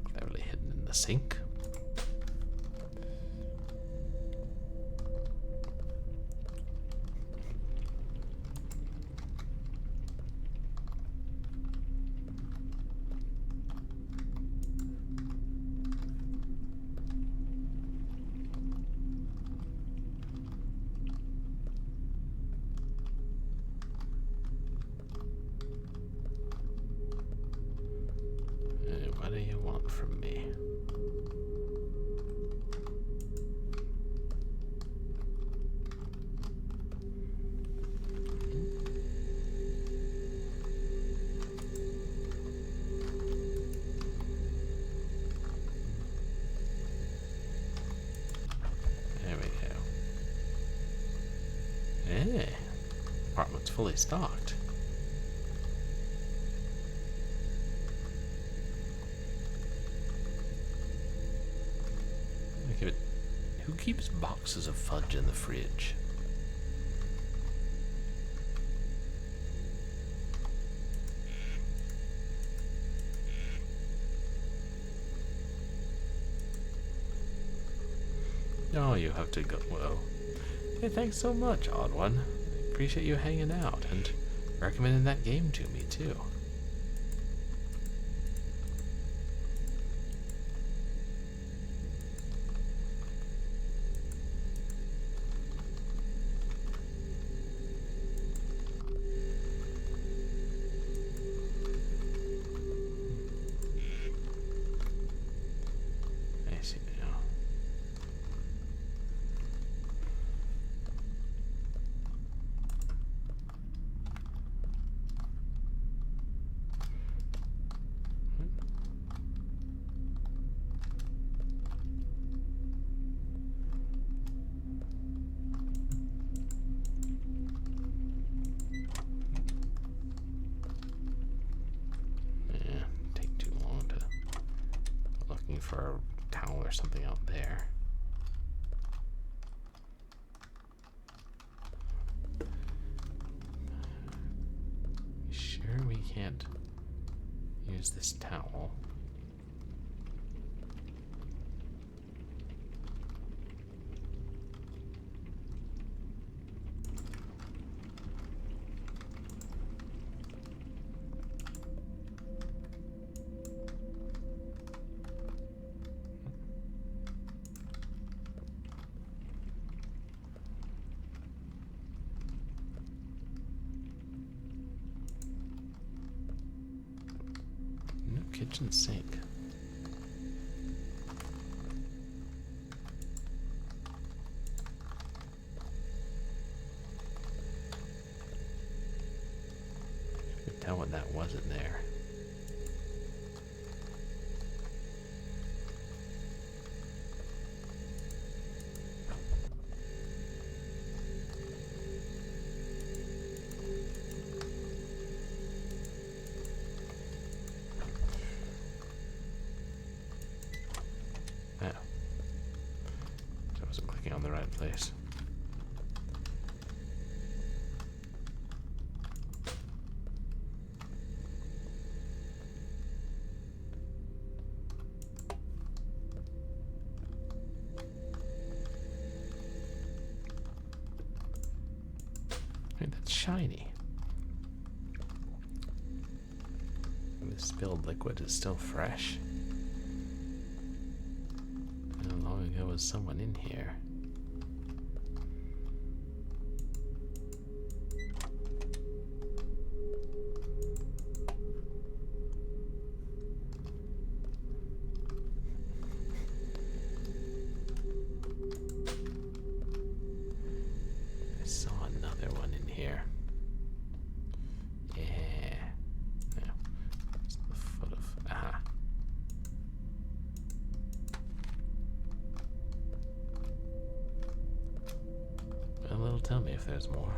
Cleverly hidden in the sink. What do you want from me? There we go. Hey, apartment's fully stocked. Who keeps boxes of fudge in the fridge? Oh, you have to go. Whoa. Hey, thanks so much, Odd One. I appreciate you hanging out and recommending that game to me, too. I see now. for a towel or something out there. Sure we can't use this towel? No kitchen sink. I could tell when that wasn't there. Oh. So I wasn't clicking on the right place. Wait, that's shiny. The spilled liquid is still fresh. How long ago was someone in here? I saw another one in here. Yeah. No. It's the foot of. Aha. Well, it'll tell me if there's more.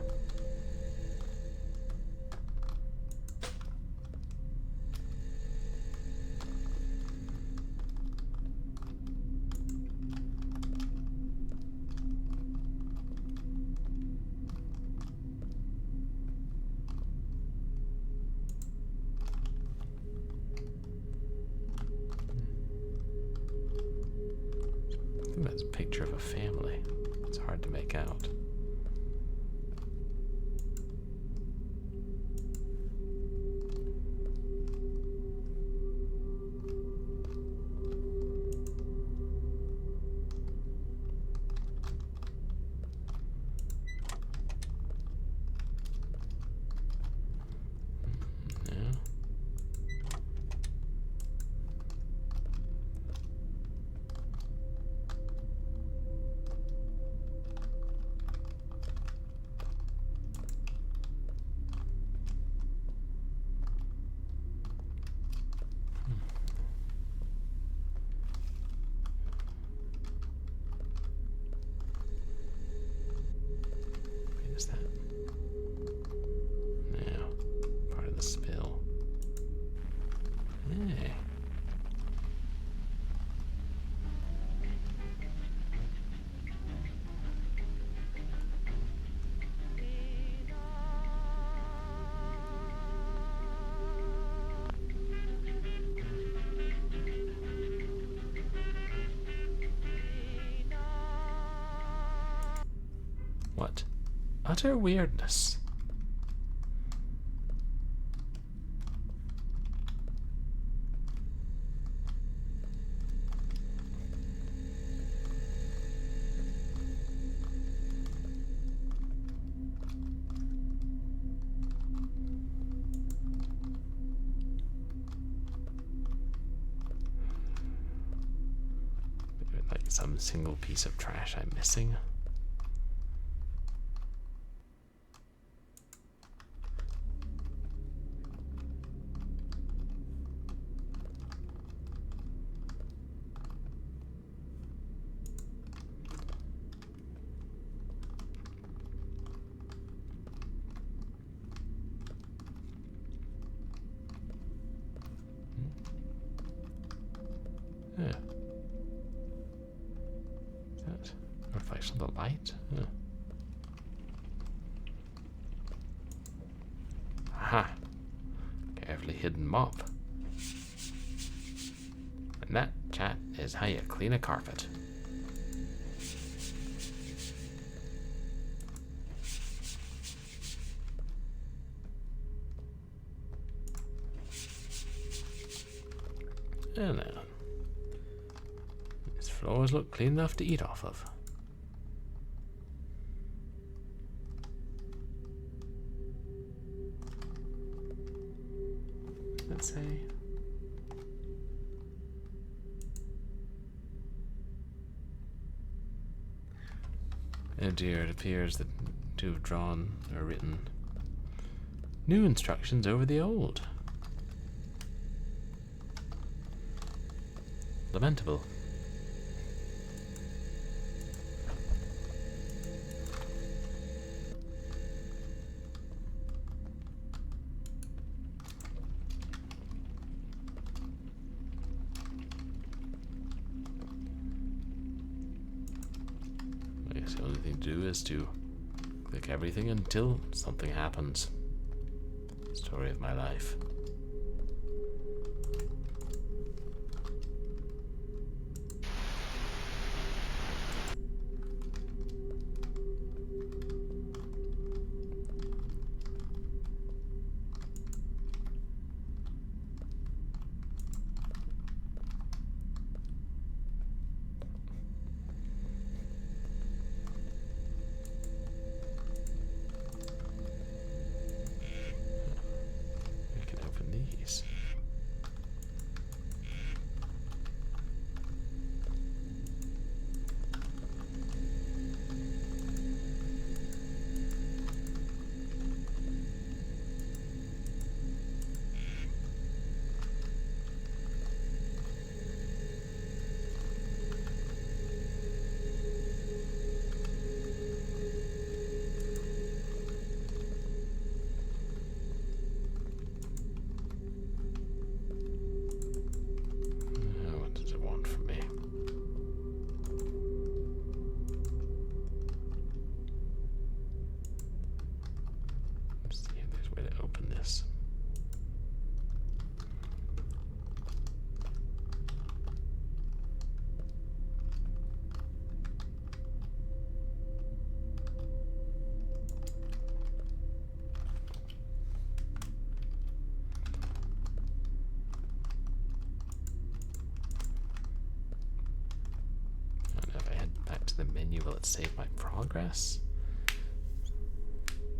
I think that's a picture of a family. It's hard to make out. No. What is that? No. Part of the spill. Hey. What? Utter weirdness. Like some single piece of trash I'm missing. Yeah. light. Huh. Aha! Carefully hidden mop. And that, chat, is how you clean a carpet. And now, these floors look clean enough to eat off of. Let's say. Oh dear, it appears that to have drawn or written new instructions over the old. Lamentable. I guess the only thing to do is to click everything until something happens. Story of my life. The menu, will it save my progress?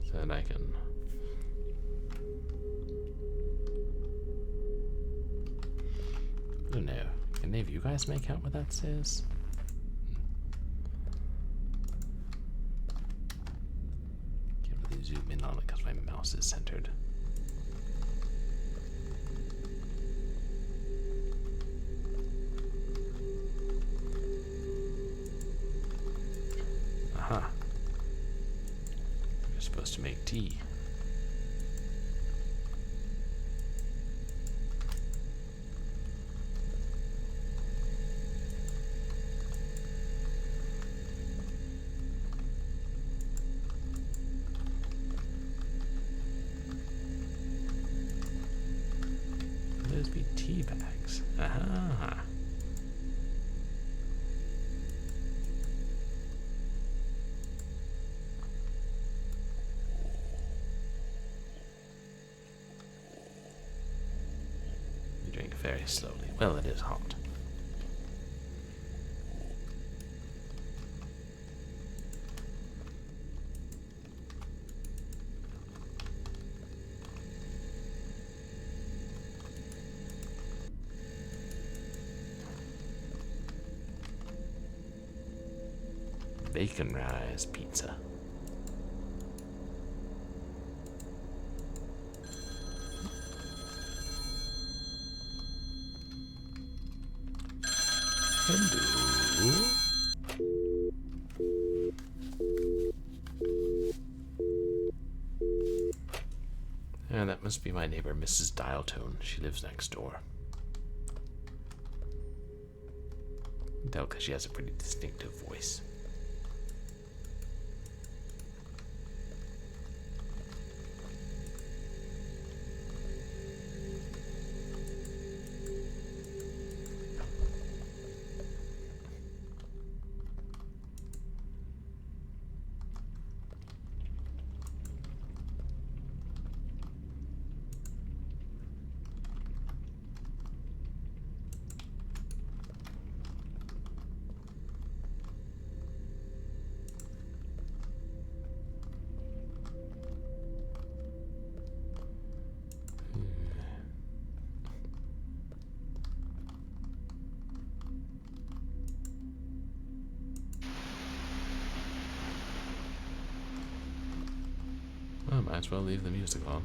So that I can I don't know. Can any of you guys make out what that says? Can't really zoom in on it because my mouse is centered. Aha. You're supposed to make tea. Those be tea bags. Aha. Very slowly. Well, it is hot. Bacon rise pizza. Hello. And that must be my neighbor, Mrs. Dialtone. She lives next door. You can tell because she has a pretty distinctive voice. Might as well leave the music on.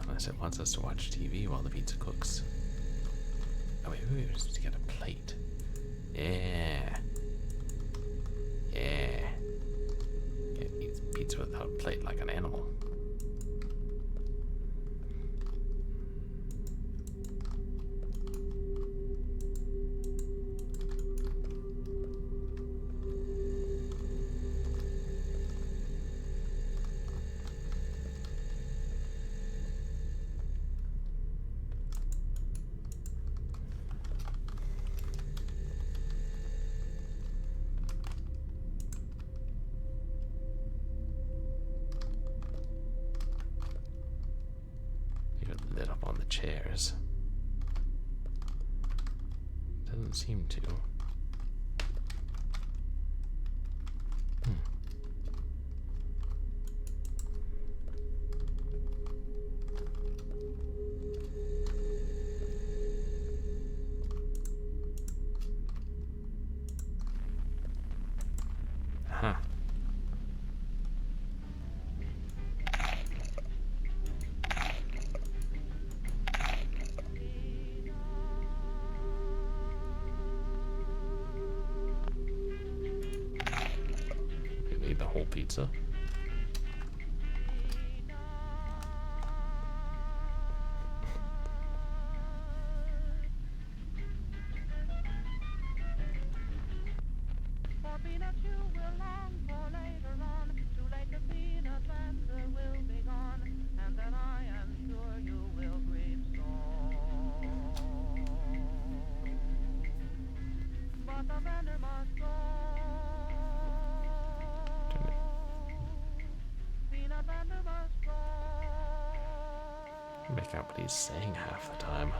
Unless it wants us to watch TV while the pizza cooks. Oh wait, we were supposed to get a plate. Yeah. Yeah. Can't eat pizza without a plate like an animal. Lit up on the chairs. Doesn't seem to. Huh. Need the whole pizza. Make out what he's saying half the time.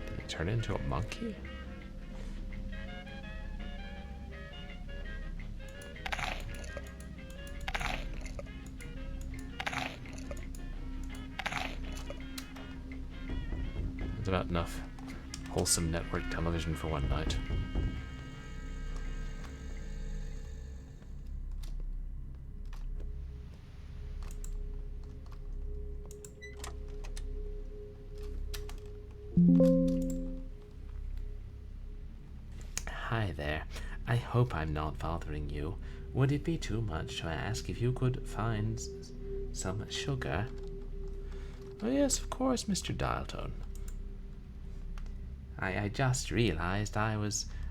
Did he turn into a monkey? It's about enough wholesome network television for one night. Hi there. I hope I'm not bothering you. Would it be too much to ask if you could find some sugar? Oh yes, of course, Mr. Dialtone. I just realized I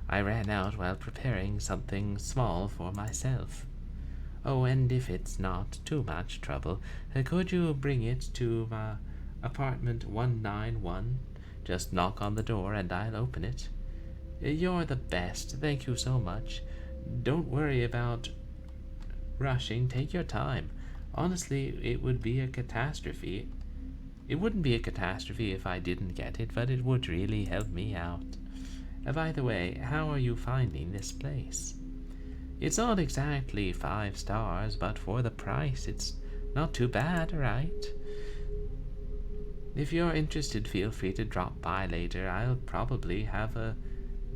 ran out while preparing something small for myself. Oh, and if it's not too much trouble, could you bring it to apartment 191? Just knock on the door and I'll open it. You're the best. Thank you so much. Don't worry about rushing. Take your time. Honestly, it would be a catastrophe. It wouldn't be a catastrophe if I didn't get it, but it would really help me out. By the way, how are you finding this place? It's not exactly 5 stars, but for the price, it's not too bad, right? If you're interested, feel free to drop by later. I'll probably have a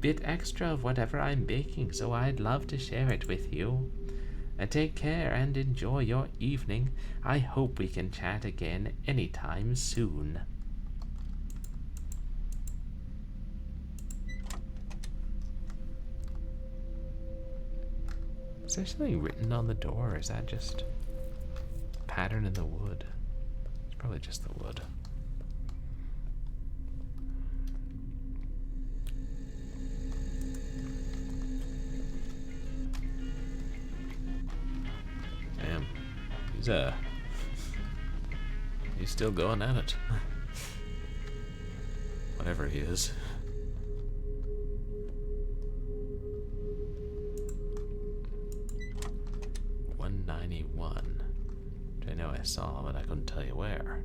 bit extra of whatever I'm baking, so I'd love to share it with you. Take care and enjoy your evening. I hope we can chat again anytime soon. Is there something written on the door, or is that just a pattern in the wood? It's probably just the wood. Damn. He's still going at it. Whatever he is. I know I saw, but I couldn't tell you where.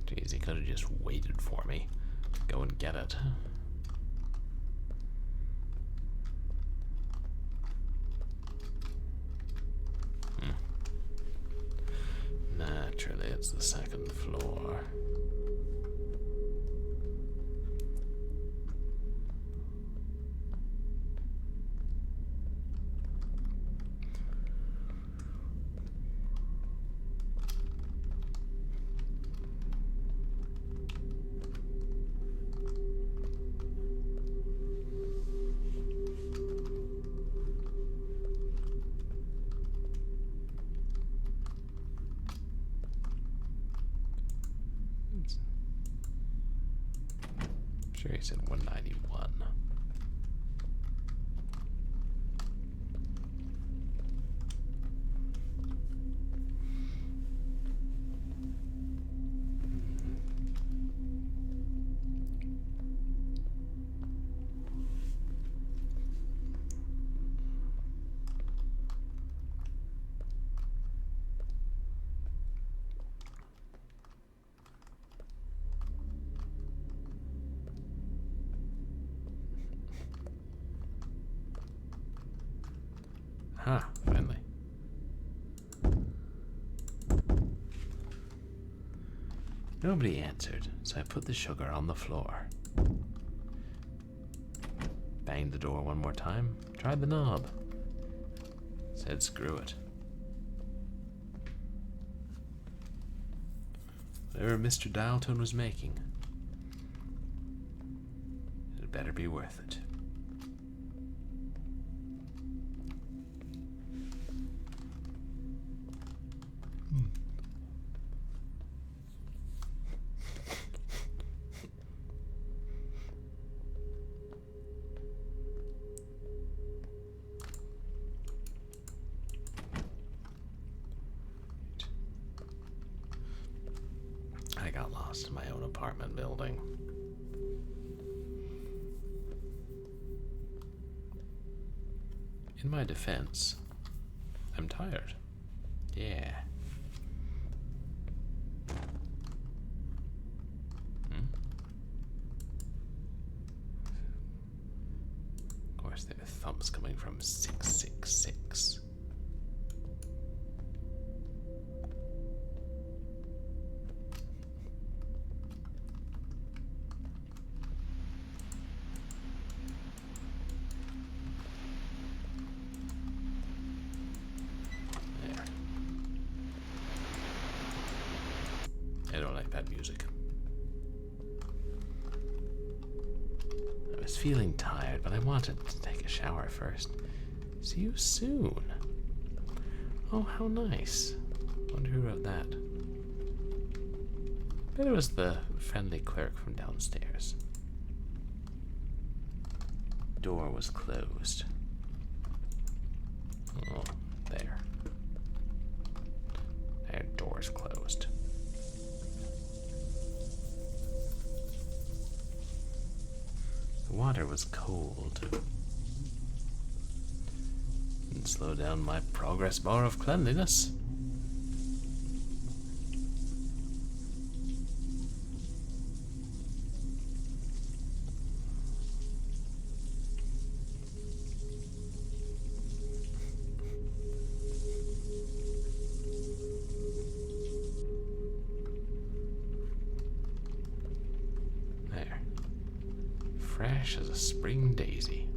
Jeez, he could have just waited for me. Go and get it. Naturally, it's the second floor. Sure, he said 191. Huh, finally. Nobody answered, so I put the sugar on the floor. Banged the door one more time, tried the knob. Said screw it. Whatever Mr. Dialton was making, it better be worth it. I got lost in my own apartment building. In my defense, I'm tired. Yeah. Of course, there are thumps coming from 666. I don't like that music. I was feeling tired, but I wanted to take a shower first. See you soon. Oh, how nice. Wonder who wrote that. Bet it was the friendly clerk from downstairs. Door was closed. Oh, there. There, door's closed. The water was cold. Didn't slow down my progress bar of cleanliness. fresh as a spring daisy.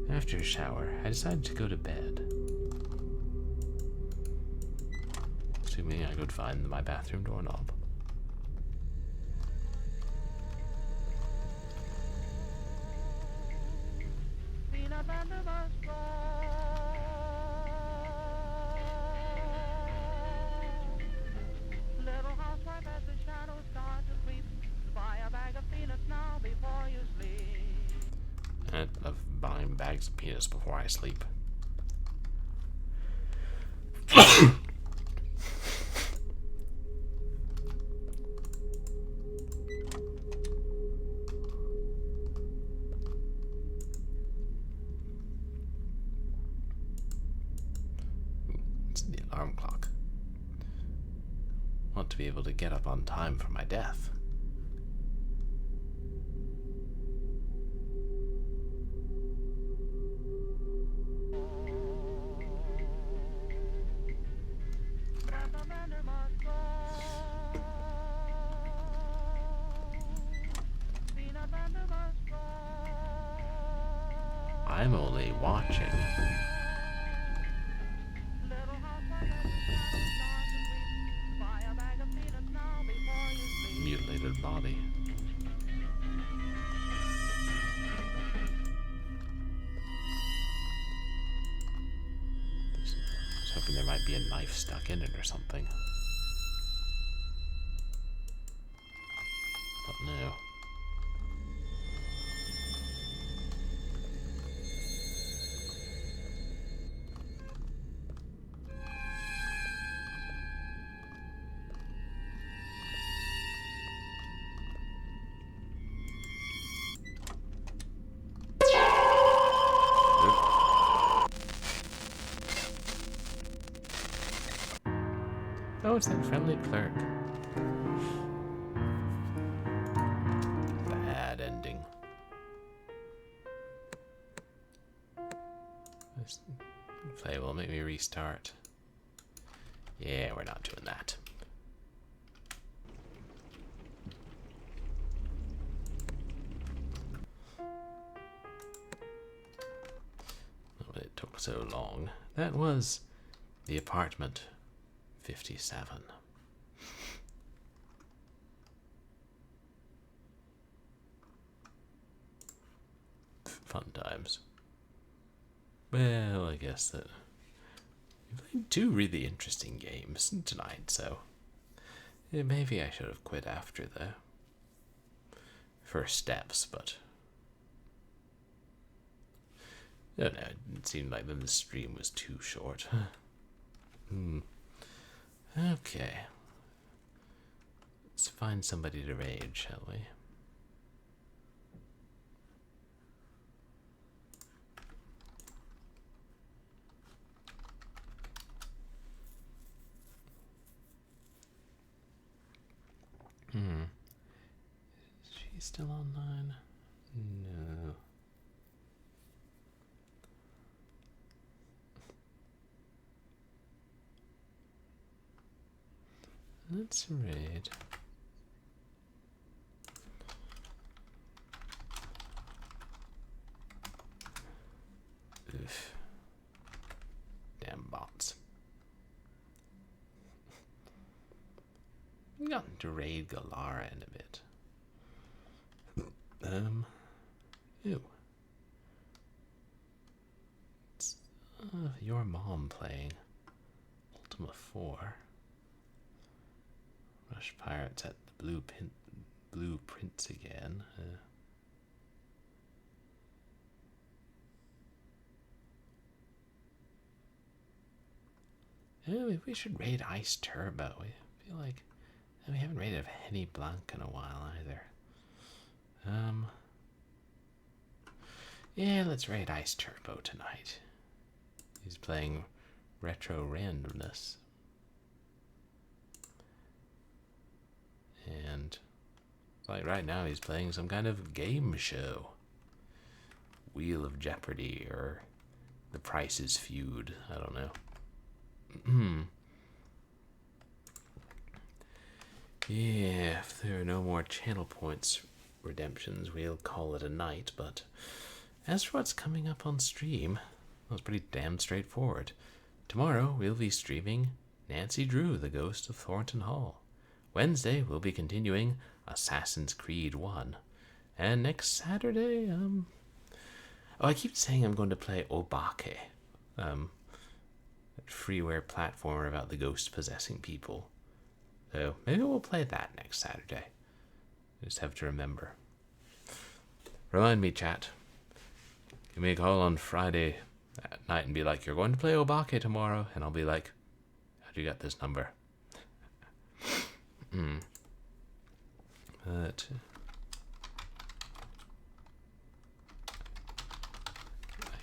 After a shower, I decided to go to bed. Assuming I could find my bathroom doorknob. I love buying bags of peanuts before I sleep. It's the alarm clock. I want to be able to get up on time for my death. I'm only watching. Mutilated body. I was hoping there might be a knife stuck in it or something. But no. Oh, it's that friendly clerk. Bad ending. This play will make me restart. Yeah, we're not doing that. Oh, it took so long. That was the apartment 57. Fun times. Well, I guess that we played 2 really interesting games tonight, so yeah, maybe I should have quit after the first steps, but I don't know, it seemed like then the stream was too short. Okay. Let's find somebody to raid, shall we? Is she still online? No. Let's raid. Oof. Damn bots. We got to raid Galara in a bit. Ew. It's your mom playing Ultima 4. Rush Pirates at the Blue Prince again. Maybe we should raid Ice Turbo. I feel like we haven't raided Henny Blanc in a while either. Yeah, let's raid Ice Turbo tonight. He's playing Retro Randomness. And like right now he's playing some kind of game show. Wheel of Jeopardy or The Price is Feud. I don't know. Yeah, if there are no more channel points redemptions, we'll call it a night. But as for what's coming up on stream, well, it's pretty damn straightforward. Tomorrow we'll be streaming Nancy Drew, The Ghost of Thornton Hall. Wednesday we'll be continuing Assassin's Creed 1. And next Saturday, I keep saying I'm going to play Obake, a freeware platformer about the ghost possessing people. So maybe we'll play that next Saturday. Just have to remember. Remind me, chat. Give me a call on Friday at night and be like, you're going to play Obake tomorrow. And I'll be like, how do you get this number? But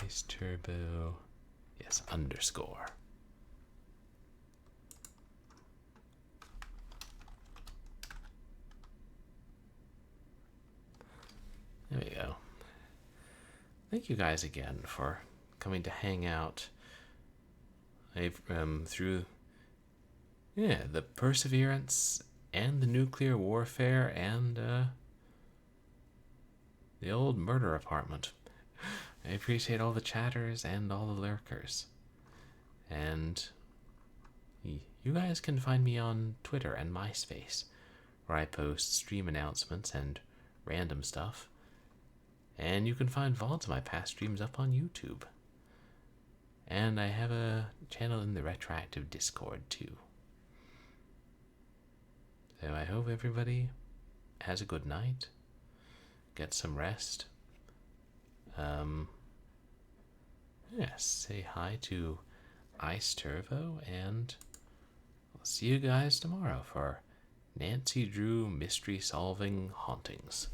Ice Turbo, yes, underscore. There we go. Thank you guys again for coming to hang out. I've through the Perseverance and the nuclear warfare and the old murder apartment. I appreciate all the chatters and all the lurkers. And you guys can find me on Twitter and MySpace, where I post stream announcements and random stuff. And you can find VODs of my past streams up on YouTube. And I have a channel in the Retroactive Discord too. So I hope everybody has a good night. Get some rest. Say hi to Ice Turbo, and I'll see you guys tomorrow for Nancy Drew Mystery Solving Hauntings.